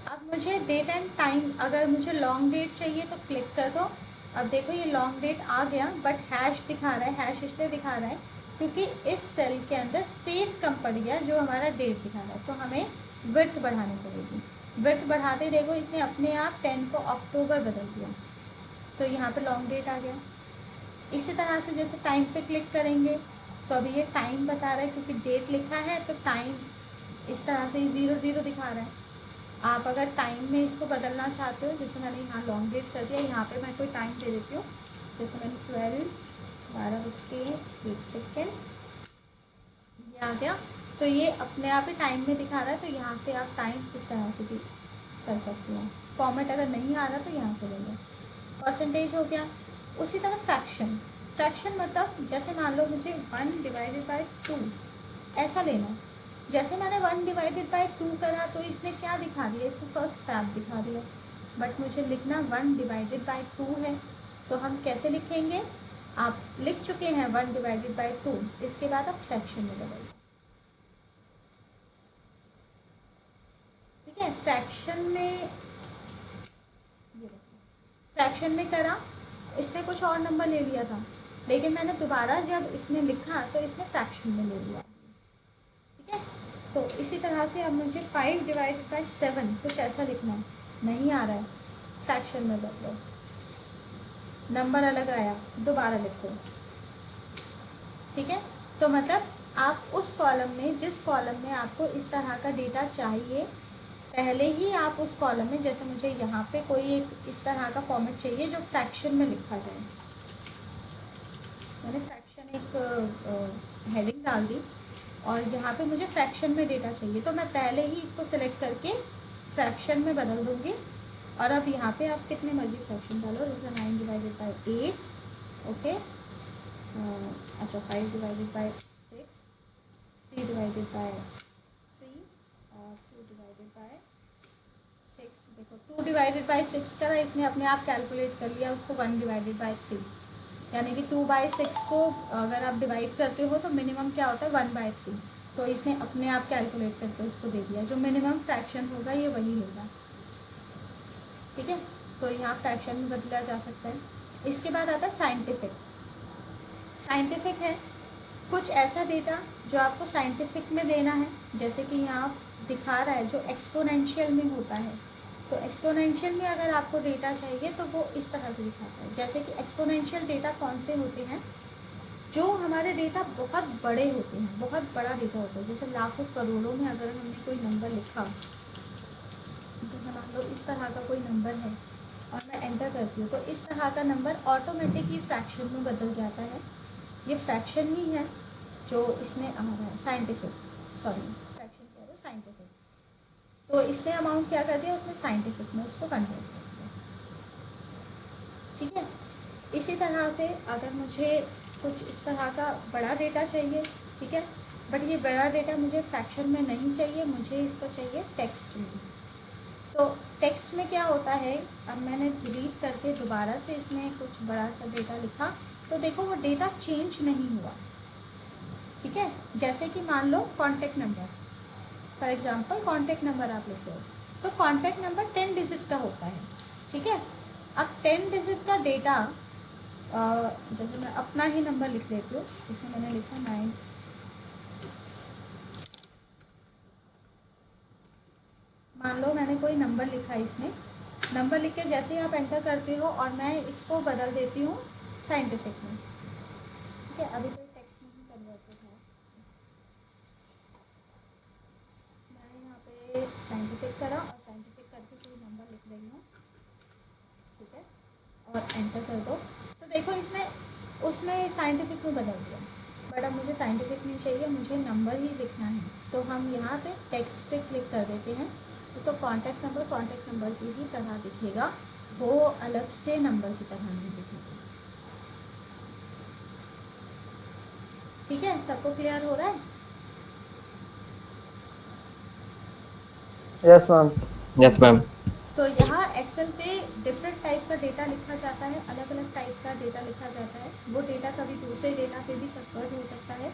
अब मुझे डेट एंड टाइम, अगर मुझे लॉन्ग डेट चाहिए तो क्लिक कर दो। अब देखो ये लॉन्ग डेट आ गया बट हैश दिखा रहा है, हैश इसलिए दिखा रहा है क्योंकि इस सेल के अंदर स्पेस कम पड़ गया जो हमारा डेट दिखा रहा है, तो हमें विड्थ बढ़ानी पड़ेगी। विड्थ बढ़ाते देखो इसने अपने आप 10 को अक्टूबर बदल दिया, तो यहाँ पे लॉन्ग डेट आ गया। इसी तरह से जैसे टाइम पे क्लिक करेंगे तो अभी ये टाइम बता रहा है क्योंकि डेट लिखा है तो टाइम इस तरह से 00 दिखा रहा है। आप अगर टाइम में इसको बदलना चाहते हो, जैसे मैंने यहाँ लॉन्ग डेट कर दिया, यहाँ पे मैं कोई टाइम दे देती हूँ, जैसे मैंने 12:12 ये आ गया, तो ये अपने आप ही टाइम में दिखा रहा है, तो यहाँ से आप टाइम इस तरह से भी कर सकते हो। फॉर्मेट अगर नहीं आ रहा तो यहाँ से ले लो। परसेंटेज हो गया। उसी तरह फ्रैक्शन, फ्रैक्शन मतलब जैसे मान लो मुझे 1/2 ऐसा लेना, जैसे मैंने 1/2 करा तो इसने क्या दिखा दिया, इसको फर्स्ट फैब दिखा दिया, बट मुझे लिखना 1/2 है, तो हम कैसे लिखेंगे, आप लिख चुके हैं 1/2, इसके बाद आप फ्रैक्शन में बदल, ठीक है। फ्रैक्शन में करा, इसने कुछ और नंबर ले लिया था, लेकिन मैंने दोबारा जब इसने लिखा तो इसने फ्रैक्शन में ले लिया, ठीक है। तो इसी तरह से अब मुझे 5/7 कुछ ऐसा लिखना है, नहीं आ रहा है, फ्रैक्शन में बदलो, नंबर अलग आया, दोबारा लिखो, ठीक है। तो मतलब आप उस कॉलम में, जिस कॉलम में आपको इस तरह का डेटा चाहिए, पहले ही आप उस कॉलम में, जैसे मुझे यहाँ पे कोई एक इस तरह का फॉर्मेट चाहिए जो फ्रैक्शन में लिखा जाए, मैंने फ्रैक्शन एक हेडिंग डाल दी और यहाँ पे मुझे फ्रैक्शन में डेटा चाहिए, तो मैं पहले ही इसको सिलेक्ट करके फ्रैक्शन में बदल दूँगी। और अब यहाँ पे आप कितने मर्जी फ्रैक्शन डालो, जैसे 9/8, ओके, अच्छा 5/6, 3/3 और 2/6, देखो 2/6 करा, इसने अपने आप कैलकुलेट कर लिया उसको 1/3, यानी कि 2/6 को अगर आप डिवाइड करते हो तो मिनिमम क्या होता है 1/3, तो इसने अपने आप कैलकुलेट करके उसको दे दिया, जो मिनिमम फ्रैक्शन होगा ये वही होगा, ठीक है। तो यहाँ फ्रैक्शन में बदला जा सकता है। इसके बाद आता है साइंटिफिक। साइंटिफिक है कुछ ऐसा डेटा जो आपको साइंटिफिक में देना है, जैसे कि यहाँ दिखा रहा है जो एक्सपोनेंशियल में होता है, तो एक्सपोनेंशियल में अगर आपको डेटा चाहिए तो वो इस तरह से दिखाता है। जैसे कि एक्सपोनेंशियल डेटा कौन से होते हैं, जो हमारे डेटा बहुत बड़े होते हैं, बहुत बड़ा डेटा होता है, जैसे लाखों करोड़ों में अगर हमने कोई नंबर लिखा, जैसे मान लो इस तरह का कोई नंबर है और मैं एंटर करती हूँ तो इस तरह का नंबर ऑटोमेटिकली फ्रैक्शन में बदल जाता है। ये फ्रैक्शन ही है जो इसमें आ रहा है, साइंटिफिक, सॉरी फ्रैक्शन कह रहा हूँ, साइंटिफिक, तो इसने अमाउंट क्या कर दिया, उसने साइंटिफिक में उसको कन्वर्ट कर दिया, ठीक है। इसी तरह से अगर मुझे कुछ इस तरह का बड़ा डेटा चाहिए, ठीक है, बट ये बड़ा डेटा मुझे फ्रैक्शन में नहीं चाहिए, मुझे इसको चाहिए टेक्स्ट में, तो टेक्स्ट में क्या होता है, अब मैंने डिलीट करके दोबारा से इसमें कुछ बड़ा सा डेटा लिखा तो देखो वो डेटा चेंज नहीं हुआ, ठीक है। जैसे कि मान लो contact number, for example contact number आप लिखते हो तो कॉन्टैक्ट नंबर 10 डिजिट का होता है, ठीक है। अब 10 डिजिट का डेटा, जैसे मैं अपना ही नंबर लिख लेती हूँ, इसमें मैंने लिखा 9, मान लो मैंने कोई नंबर लिखा है इसमें, नंबर लिख के जैसे ही आप एंटर करते हो और मैं इसको बदल देती हूँ साइंटिफिक में, ठीक है। अभी तो टेक्स्ट में ही कन्वर्टेड है, मैं यहाँ पे साइंटिफिक करा और साइंटिफिक करके कोई नंबर लिख रही हूँ, ठीक है, और एंटर कर दो। तो देखो इसमें उसमें साइंटिफिक में बदल दिया, बट अब मुझे साइंटिफिक नहीं चाहिए, मुझे नंबर ही लिखना है। तो हम यहाँ पे टेक्स्ट पे क्लिक कर देते हैं, तो कॉन्टैक्ट नंबर की ही तरह दिखेगा, वो अलग से नंबर की तरह नहीं दिखेगा। ठीक है, सबको क्लियर हो रहा है? Yes, ma'am. Yes, ma'am. तो यहाँ एक्सेल पे डिफरेंट टाइप का डेटा लिखा जाता है, अलग अलग टाइप का डेटा लिखा जाता है, वो डेटा कभी दूसरे डेटा पे भी कन्वर्ट हो सकता है,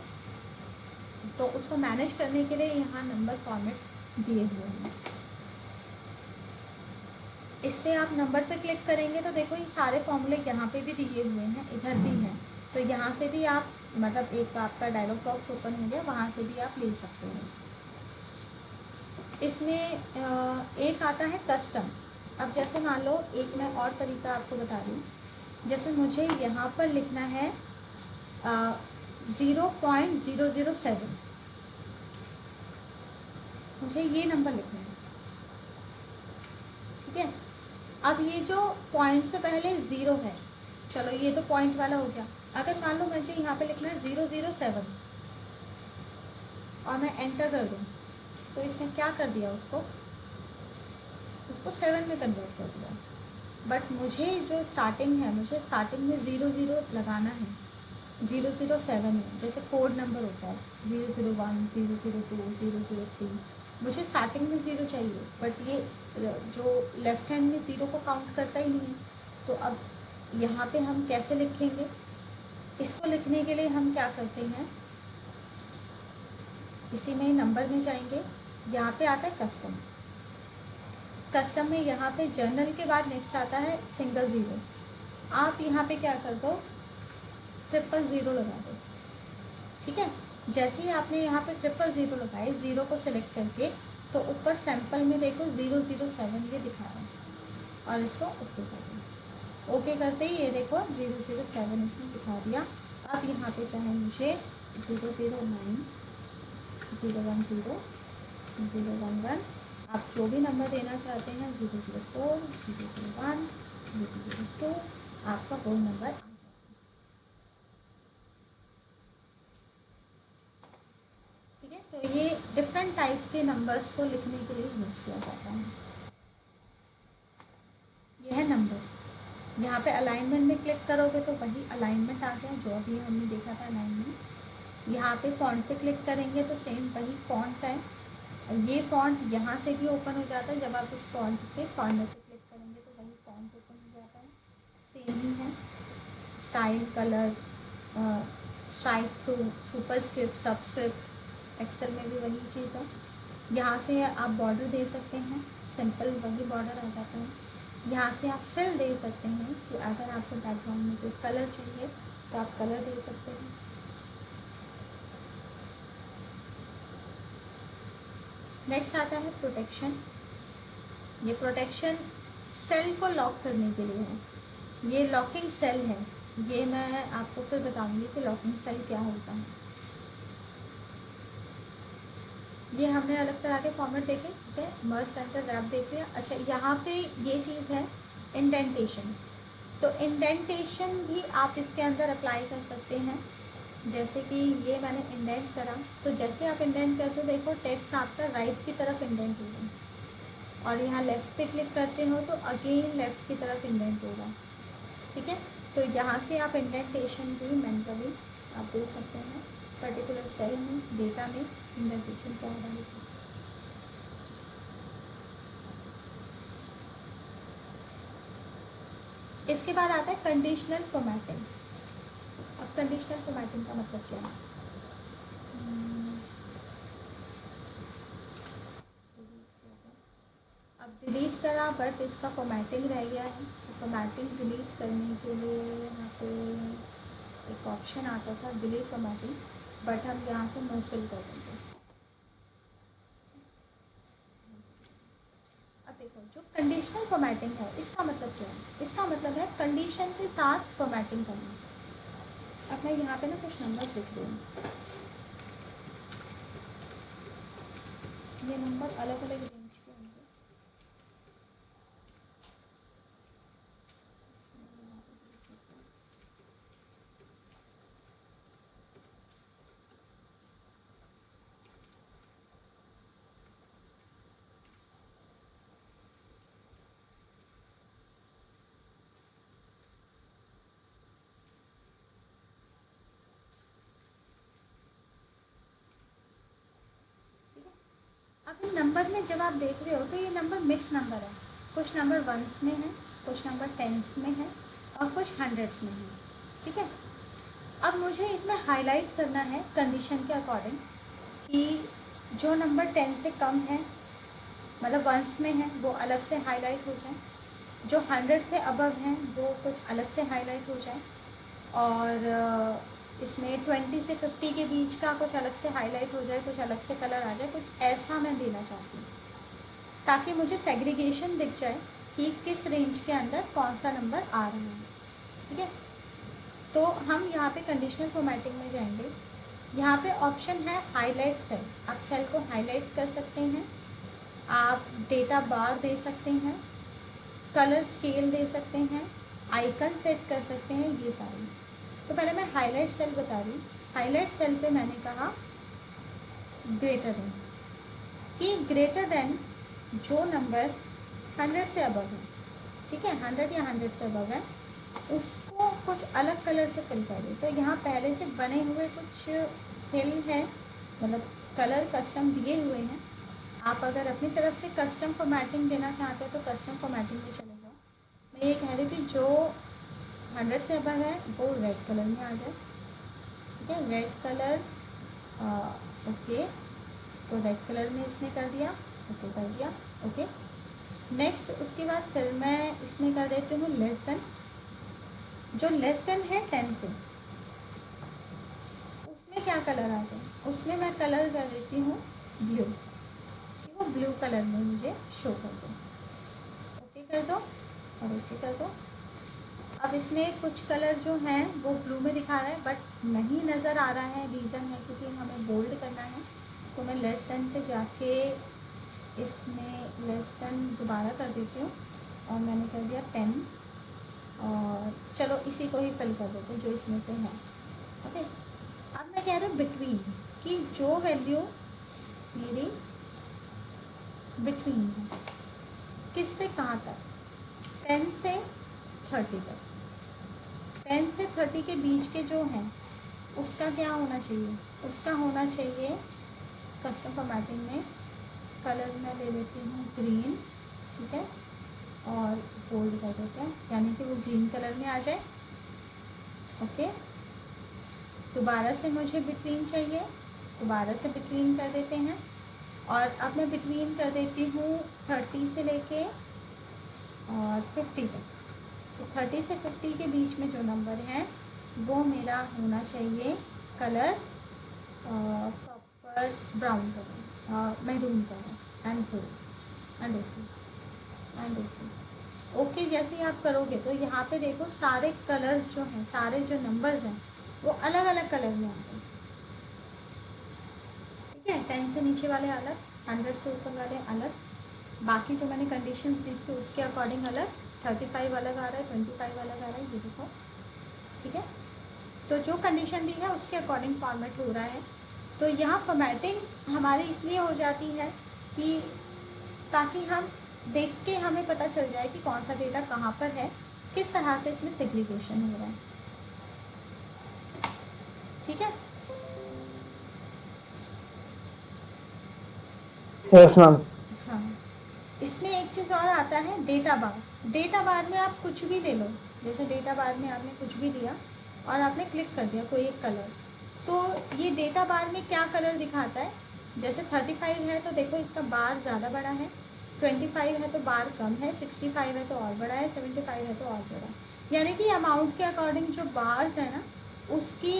तो उसको मैनेज करने के लिए यहाँ नंबर फॉर्मेट दिए हुए हैं। इस पर आप नंबर पे क्लिक करेंगे तो देखो ये सारे फॉर्मूले यहाँ पे भी दिए हुए हैं, इधर भी हैं, तो यहाँ से भी आप मतलब एक आपका डायलॉग बॉक्स ओपन हो गया, वहाँ से भी आप ले सकते हो। इसमें एक आता है कस्टम। अब जैसे मान लो एक मैं और तरीका आपको बता रही हूँ, जैसे मुझे यहाँ पर लिखना है 0.007, मुझे ये नंबर लिखना है, ठीक है। अब ये जो पॉइंट से पहले ज़ीरो है, चलो ये तो पॉइंट वाला हो गया। अगर मान लो मुझे यहाँ पे लिखना है 007 और मैं एंटर कर दूँ, तो इसने क्या कर दिया, उसको 7 में कन्वर्ट कर दिया। बट मुझे जो स्टार्टिंग है, मुझे स्टार्टिंग में 00 लगाना है, 007 है, जैसे कोड नंबर होता है 001, 002, 003, मुझे स्टार्टिंग में 0 चाहिए, बट ये जो लेफ्ट हैंड में 0 को काउंट करता ही नहीं है। तो अब यहाँ पे हम कैसे लिखेंगे? इसको लिखने के लिए हम क्या करते हैं, इसी में नंबर में जाएंगे, यहाँ पे आता है कस्टम। कस्टम में यहाँ पे जर्नल के बाद नेक्स्ट आता है सिंगल ज़ीरो। आप यहाँ पे क्या कर दो, 000 लगा दो, ठीक है। जैसे ही आपने यहाँ पे 000 लगाए, 0 को सिलेक्ट करके, तो ऊपर सैंपल में देखो 007 ये दिखा रहा है, और इसको ओके कर दो। ओके करते ही ये देखो 007 इसने दिखा दिया। अब यहाँ पे चाहे मुझे 009, 010, 011, आप जो भी नंबर देना चाहते हैं, 004, 001, 002, आपका वो नंबर आ जाएगा। ठीक है, तो ये डिफरेंट टाइप के नंबर्स को लिखने के लिए यूज़ किया जाता है। यह है नंबर। यहाँ पे अलाइनमेंट में क्लिक करोगे तो वही अलाइनमेंट आ गया जो अभी हमने देखा था अलाइनमेंट। यहाँ पे फॉन्ट पे क्लिक करेंगे तो सेम वही फॉन्ट है। ये फॉन्ट यहाँ से भी ओपन हो जाता है, जब आप इस फॉन्ट पे कॉर्नर पे क्लिक करेंगे तो वही फॉन्ट ओपन हो जाता है, सेम ही है। Style, colour, strike through, superscript, subscript, Excel में भी वही चीज़ है। यहाँ से आप बॉर्डर दे सकते हैं, सिंपल वही बॉर्डर आ जाता है। यहाँ से आप फिल दे सकते हैं कि अगर आपको बैकग्राउंड में कोई कलर चाहिए तो आप कलर दे सकते हैं। नेक्स्ट आता है प्रोटेक्शन। ये प्रोटेक्शन सेल को लॉक करने के लिए है, ये लॉकिंग सेल है। ये मैं आपको फिर बताऊंगी कि लॉकिंग सेल क्या होता है। ये हमने अलग तरह के फॉर्मेट देखे, ठीक है, मर्ज, सेंटर, रैप देख लिया। अच्छा, यहाँ पे ये चीज़ है इंडेंटेशन। तो इंडेंटेशन भी आप इसके अंदर अप्लाई कर सकते हैं। जैसे कि ये मैंने इंडेंट करा, तो जैसे आप इंडेंट करते हो देखो टेक्स्ट आपका राइट की तरफ इंडेंट होगा, और यहाँ लेफ़्ट पे क्लिक करते हो तो अगेन लेफ़्ट की तरफ इंडेंट होगा, ठीक है। तो यहाँ से आप इंडेंटेशन भी मैन्युअली आप दे सकते हैं, पर्टिकुलर सेल में, डेटा में इंडेंटेशन क्या होगा। इसके बाद आता है कंडीशनल फॉर्मेटिंग। अब कंडीशनल फॉर्मेटिंग का मतलब क्या है? अब डिलीट करा बट इसका फॉर्मेटिंग रह गया है, तो फॉर्मेटिंग डिलीट करने के लिए यहाँ पे एक ऑप्शन आता था डिलीट फॉर्मेटिंग, बट हम यहाँ से नो फिल कर देंगे। अब जो कंडीशनल फॉर्मेटिंग है इसका मतलब क्या है? इसका मतलब है कंडीशन के साथ फॉर्मेटिंग करना। अब मैं यहाँ पे ना कुछ नंबर लिख रही हूँ, ये नंबर अलग अलग रेंज के होंगे। अब इन नंबर में जब आप देख रहे हो तो ये नंबर मिक्स नंबर है, कुछ नंबर वंस में है, कुछ नंबर टेंस में है और कुछ हंड्रेड्स में है। ठीक है, अब मुझे इसमें हाईलाइट करना है कंडीशन के अकॉर्डिंग कि जो नंबर 10 से कम है मतलब वंस में है वो अलग से हाईलाइट हो जाए, जो 100 से अबव हैं वो कुछ अलग से हाईलाइट हो जाए, और इसमें 20 से 50 के बीच का कुछ अलग से हाईलाइट हो जाए, कुछ अलग से कलर आ जाए, कुछ ऐसा मैं देना चाहती हूँ ताकि मुझे सेग्रीगेशन दिख जाए कि किस रेंज के अंदर कौन सा नंबर आ रहा है। ठीक है, तो हम यहाँ पे कंडीशनल फॉर्मेटिंग में जाएंगे। यहाँ पे ऑप्शन है हाईलाइट सेल, आप सेल को हाईलाइट कर सकते हैं, आप डेटा बार दे सकते हैं, कलर स्केल दे सकते हैं, आइकन सेट कर सकते हैं, ये सारे। तो पहले मैं हाईलाइट सेल बता रही हूँ। हाईलाइट सेल पे मैंने कहा ग्रेटर देन, कि ग्रेटर देन जो नंबर 100 से अबव है, ठीक है, 100 या 100 से अबव है, उसको कुछ अलग कलर से फिल कर दे। तो यहाँ पहले से बने हुए कुछ फिल है, मतलब कलर कस्टम दिए हुए हैं। आप अगर अपनी तरफ से कस्टम फॉर्मेटिंग देना चाहते हैं तो कस्टम फॉर्मेटिंग में चले जाओ। मैं ये कह रही थी जो 100 से अबव है वो रेड कलर में आ जाए। ठीक है, रेड कलर, ओके, तो रेड कलर में इसने कर दिया, ओके कर दिया, ओके। नेक्स्ट उसके बाद फिर मैं इसमें कर देती हूँ लेस देन, जो लेस देन है 10 से, उसमें क्या कलर आ जाए, उसमें मैं कलर कर देती हूँ ब्लू, कि वो ब्लू कलर में मुझे शो कर दो, ओके कर दो और ओके कर दो। अब इसमें कुछ कलर जो हैं वो ब्लू में दिखा रहा है बट नहीं नज़र आ रहा है, रीज़न है क्योंकि हमें बोल्ड करना है। तो मैं लेस देन पे जाके इसमें लेस देन दोबारा कर देती हूँ और मैंने कर दिया 10, और चलो इसी को ही फिल कर देते हैं जो इसमें से है। ओके, अब मैं कह रही हूँ बिटवीन, कि जो वैल्यू मेरी बिटवीन है, किससे कहाँ तक, 10 से 30 तक, 10 से 30 के बीच के जो हैं उसका क्या होना चाहिए, उसका होना चाहिए कस्टम फॉर्मेटिंग में कलर मैं ले लेती हूँ ग्रीन, ठीक है, और बोल्ड कर देते हैं, यानी कि वो ग्रीन कलर में आ जाए। ओके, दोबारा से मुझे बिटवीन चाहिए, दोबारा से बिटवीन कर देते हैं, और अब मैं बिटवीन कर देती हूँ 30 से लेके और 50 तक। तो 30 से 50 के बीच में जो नंबर है वो मेरा होना चाहिए colour proper brown colour, maroon colour and blue and okay. Okay जैसे ही आप करोगे तो यहाँ पे देखो सारे कलर्स जो हैं, सारे जो नंबर्स हैं वो अलग अलग कलर में आते हैं। ठीक है, 10 से नीचे वाले अलग, 100 से ऊपर वाले अलग, बाकी जो मैंने कंडीशंस दी थी उसके अकॉर्डिंग अलग, 35 अलग आ रहा है, 25 अलग आ रहा है, ये देखो। ठीक है, तो जो कंडीशन दी है उसके अकॉर्डिंग फॉर्मेट हो रहा है। तो यहाँ फॉर्मेटिंग हमारी इसलिए हो जाती है कि ताकि हम देख के हमें पता चल जाए कि कौन सा डेटा कहाँ पर है, किस तरह से इसमें सेग्रीगेशन हो रहा है। ठीक है, Yes, ma'am. हाँ, इसमें एक चीज़ और आता है डेटा बार। डेटा बार में आप कुछ भी ले लो, जैसे डेटा बार में आपने कुछ भी लिया और आपने क्लिक कर दिया कोई एक कलर, तो ये डेटा बार में क्या कलर दिखाता है, जैसे 35 है तो देखो इसका बार ज़्यादा बड़ा है, 25 है तो बार कम है, 65 है तो और बड़ा है, 75 है तो और बड़ा है। यानी कि अमाउंट के अकॉर्डिंग जो बार्स है ना उसकी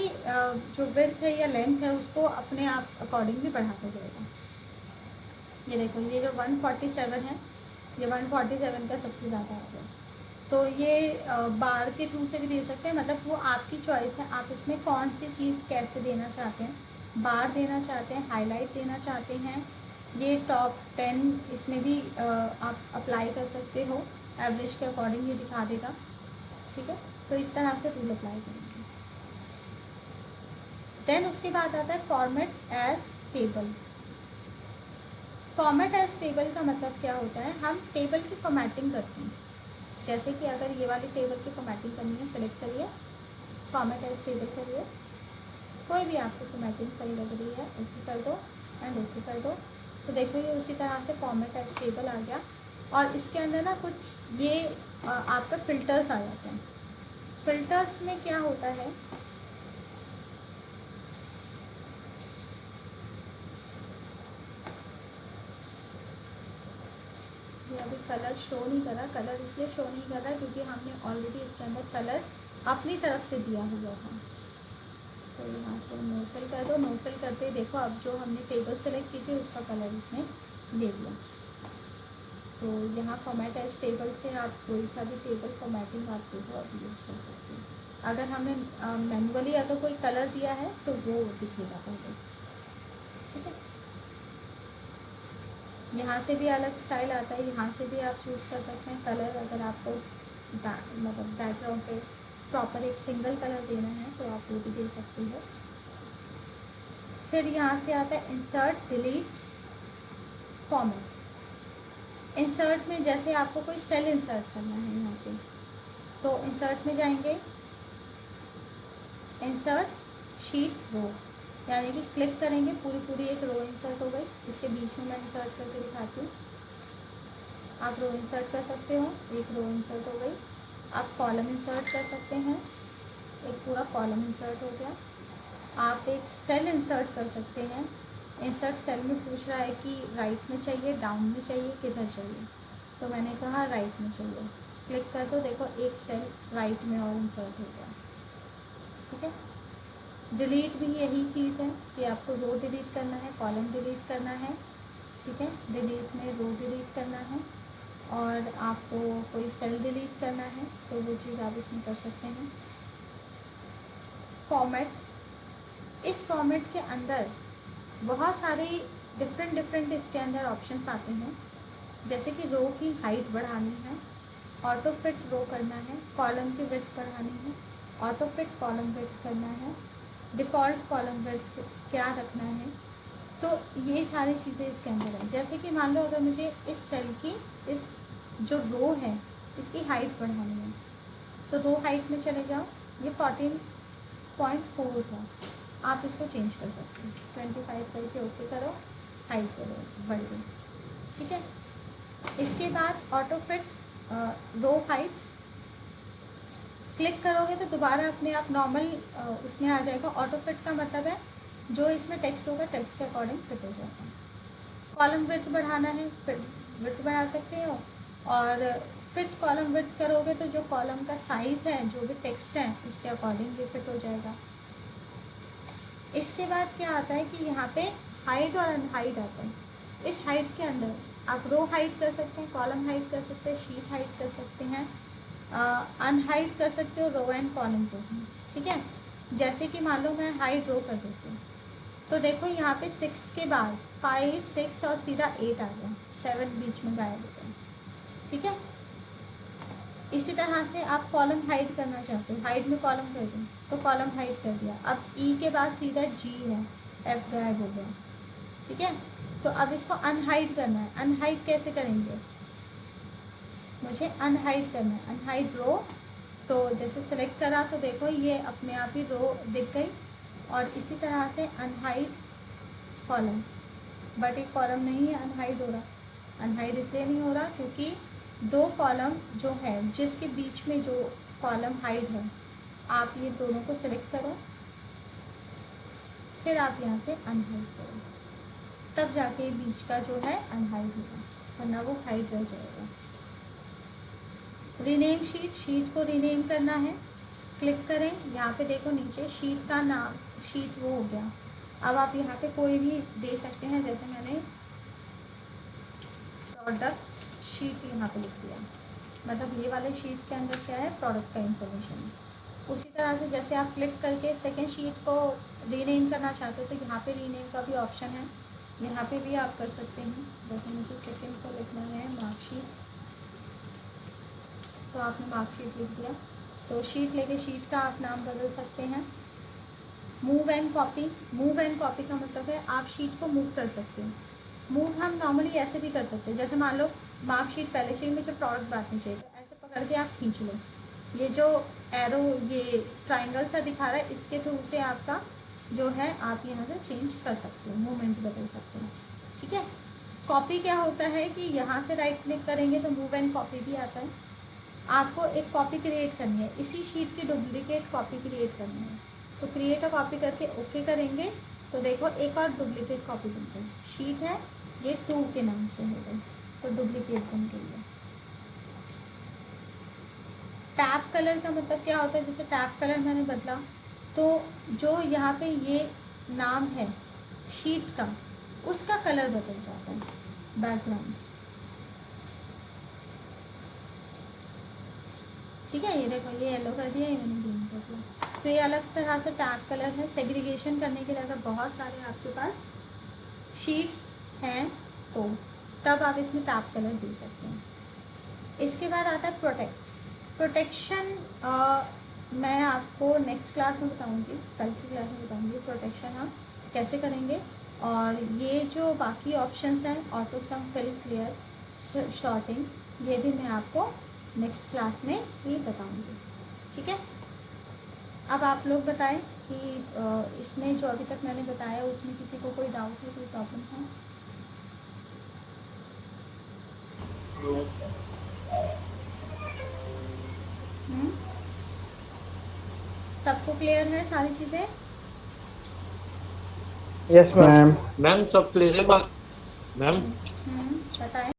जो विड्थ है या लेंथ है उसको अपने आप अकॉर्डिंगली बढ़ाता जाएगा। ये देखो ये जो 147 है ये 147 का सबसे ज़्यादा आ गया। तो ये बार के थ्रू से भी दे सकते हैं, मतलब वो आपकी चॉइस है, आप इसमें कौन सी चीज़ कैसे देना चाहते हैं। बार देना चाहते हैं, हाईलाइट देना चाहते हैं, ये टॉप 10 इसमें भी आप अप्लाई कर सकते हो। एवरेज के अकॉर्डिंग ये दिखा देगा, ठीक है। तो इस तरह से रूल अप्लाई करेंगे। देन उसके बाद आता है format as table. Format as table का मतलब क्या होता है, हम टेबल की फॉर्मेटिंग करते हैं। जैसे कि अगर ये वाली टेबल की फॉर्मेटिंग करनी है, सेलेक्ट करिए, फॉर्मेट एज टेबल करिए, कोई भी आपको फॉर्मेटिंग सही लग रही है ओके कर दो एंड ओके कर दो। तो देखो ये उसी तरह से फॉर्मेट एज टेबल आ गया। और इसके अंदर ना कुछ ये आपका फ़िल्टर्स आ जाते हैं। फ़िल्टर्स में क्या होता है, ये अभी कलर शो नहीं कर रहा। कलर इसलिए शो नहीं कर रहा क्योंकि हमने ऑलरेडी इसके अंदर कलर अपनी तरफ से दिया हुआ था। तो यहाँ से नो फिल कर दो। नो फिल करते ही देखो अब जो हमने टेबल सेलेक्ट की थी उसका कलर इसने ले लिया। तो यहाँ फॉर्मेट एज टेबल से आप कोई सा भी टेबल फॉर्मेटिंग आप देखो अब यूज कर सकते हैं। अगर हमने मैनुअली अगर कोई कलर दिया है तो वो दिखेगा पहले, ठीक है। यहाँ से भी अलग स्टाइल आता है, यहाँ से भी आप चूज़ कर सकते हैं कलर। अगर आपको मतलब बैकग्राउंड पे प्रॉपर एक सिंगल कलर देना है तो आप वो भी दे सकते हो। फिर यहाँ से आता है इंसर्ट डिलीट फॉर्मेट। इंसर्ट में जैसे आपको कोई सेल इंसर्ट करना है यहाँ पे, तो इंसर्ट में जाएंगे, इंसर्ट शीट रो, यानी कि क्लिक करेंगे, पूरी पूरी एक रो इंसर्ट हो गई। इसके बीच में मैं इंसर्ट करके दिखाती हूँ। आप रो इंसर्ट कर सकते हो, एक रो इंसर्ट हो गई। आप कॉलम इंसर्ट कर सकते हैं, एक पूरा कॉलम इंसर्ट हो गया। आप एक सेल इंसर्ट कर सकते हैं। इंसर्ट सेल में पूछ रहा है कि राइट में चाहिए, डाउन में चाहिए, किधर चाहिए, तो मैंने कहा राइट में चाहिए। क्लिक कर दो, देखो एक सेल राइट में और इंसर्ट हो गया, ठीक है। डिलीट भी यही चीज़ है कि आपको रो डिलीट करना है, कॉलम डिलीट करना है, ठीक है। डिलीट में रो डिलीट करना है और आपको कोई सेल डिलीट करना है तो वो चीज़ आप इसमें कर सकते हैं। फॉर्मेट, इस फॉर्मेट के अंदर बहुत सारे डिफरेंट इसके अंदर ऑप्शंस आते हैं। जैसे कि रो की हाइट बढ़ानी है, ऑटो फिट रो करना है, कॉलम की विड्थ बढ़ानी है, ऑटो फिट कॉलम विड्थ करना है, डिफ़ॉल्ट कॉलम विड्थ क्या रखना है। तो ये सारी चीज़ें इसके अंदर है। जैसे कि मान लो अगर मुझे इस सेल की, इस जो रो है इसकी हाइट बढ़ानी है, तो रो हाइट में चले जाओ, ये 14.4 था, आप इसको चेंज कर सकते हो, 25 करके ओके करो, हाइट करो, बढ़ गई, ठीक है। इसके बाद auto fit row height click करोगे तो दोबारा अपने आप नॉर्मल उसमें आ जाएगा। ऑटो फिट का मतलब है जो इसमें टेक्स्ट होगा टेक्स्ट के अकॉर्डिंग फिट हो जाता है। कॉलम विड्थ बढ़ाना है, फिट विड्थ बढ़ा सकते हो। और फिट कॉलम विड्थ करोगे तो जो कॉलम का साइज़ है, जो भी टेक्स्ट है उसके अकॉर्डिंग ये फिट हो जाएगा। इसके बाद क्या आता है कि यहाँ पे हाइट और अनहाइट आता है। इस हाइट के अंदर आप रो हाइट कर सकते हैं, कॉलम हाइट कर सकते हैं, शीट हाइट कर सकते हैं, अनहाइट कर सकते हो रो एंड कॉलम को, ठीक है। जैसे कि मान लो मैं हाइट रो कर देती हूँ, तो देखो यहाँ पे 6 के बाद 5, 6 और सीधा 8 आ गया, 7 बीच में गायब हो गया, ठीक है। इसी तरह से आप कॉलम हाइट करना चाहते हो, हाइट में कॉलम कर दो तो कॉलम हाइट कर दिया। अब ई के बाद सीधा जी है, एफ गायब हो गया, ठीक है। तो अब इसको अनहाइड करना है। अनहाइड कैसे करेंगे, मुझे अनहाइड करना है, अनहाइड रो। तो जैसे सेलेक्ट करा तो देखो ये अपने आप ही रो दिख गई। और इसी तरह से अनहाइड कॉलम, बट एक कॉलम नहीं है अनहाइड हो रहा। अनहाइड इसलिए नहीं हो रहा क्योंकि दो कॉलम जो है जिसके बीच में जो कॉलम हाइड है, आप ये दोनों को सिलेक्ट करो, फिर आप यहाँ से अनहाइड करो, तब जाके बीच का जो है अनहाइड होगा, वरना वो हाइड रह जाएगा। रीनेम शीट, शीट को रीनेम करना है, क्लिक करें, यहाँ पे देखो नीचे शीट का नाम, शीट वो हो गया। अब आप यहाँ पे कोई भी दे सकते हैं, जैसे मैंने प्रोडक्ट शीट यहाँ पे लिख दिया, मतलब ये वाले शीट के अंदर क्या है, प्रोडक्ट का इंफॉर्मेशन है। उसी तरह से जैसे आप क्लिक करके सेकेंड शीट को रीनेम करना चाहते हो तो यहाँ पे रीनेम का भी ऑप्शन है, यहाँ पे भी आप कर सकते हैं। जैसे मुझे सेकेंड को लिखना है मार्कशीट, तो आपने मार्कशीट लिख दिया, तो शीट लेके शीट का आप नाम बदल सकते हैं। Move and copy, move and copy का मतलब है आप शीट को मूव कर सकते हैं। मूव हम नॉर्मली ऐसे भी कर सकते हैं, जैसे मान लो मार्कशीट पहले शीट में जो प्रोडक्ट बांटनी चाहिए तो ऐसे पकड़ के आप खींच लो, ये जो एरो ये ट्राइंगल सा दिखा रहा है इसके थ्रू से आपका जो है आप यहाँ से चेंज कर सकते हो, मूवमेंट बदल सकते हैं, ठीक है। कॉपी क्या होता है कि यहाँ से राइट क्लिक करेंगे तो मूव एंड कॉपी भी आता है। आपको एक कॉपी क्रिएट करनी है, इसी शीट की डुप्लीकेट कॉपी क्रिएट करनी है, तो क्रिएट अ कॉपी करके ओके करेंगे तो देखो एक और डुप्लीकेट कॉपी बन गई। शीट है ये 2 के नाम से हो गई, तो डुप्लीकेट बन गई है। टैब कलर का मतलब क्या होता है, जैसे टैब कलर मैंने बदला तो जो यहाँ पे ये नाम है शीट का उसका कलर बदल जाता है, बैकग्राउंड, ठीक है। ये देखो ये येलो कर दिया, ये मैंने ग्रीन कर दिया, तो ये अलग तरह से टैब कलर है। सेग्रीगेशन करने के लिए अगर बहुत सारे आपके पास शीट्स हैं तो तब आप इसमें टैब कलर दे सकते हैं। इसके बाद आता है प्रोटेक्ट। प्रोटेक्शन मैं आपको नेक्स्ट क्लास में बताऊंगी, कल की क्लास में बताऊंगी प्रोटेक्शन हम कैसे करेंगे। और ये जो बाकी ऑप्शंस हैं auto sum, fill, clear, sorting, ये भी मैं आपको नेक्स्ट क्लास में ही बताऊंगी, ठीक है। अब आप लोग बताएं कि इसमें जो अभी तक मैंने बताया उसमें किसी को कोई डाउट है, कोई प्रॉब्लम है? सबको क्लियर है सारी चीज़ें? Yes, ma'am. मैम सब क्लियर है मैम? बताएं।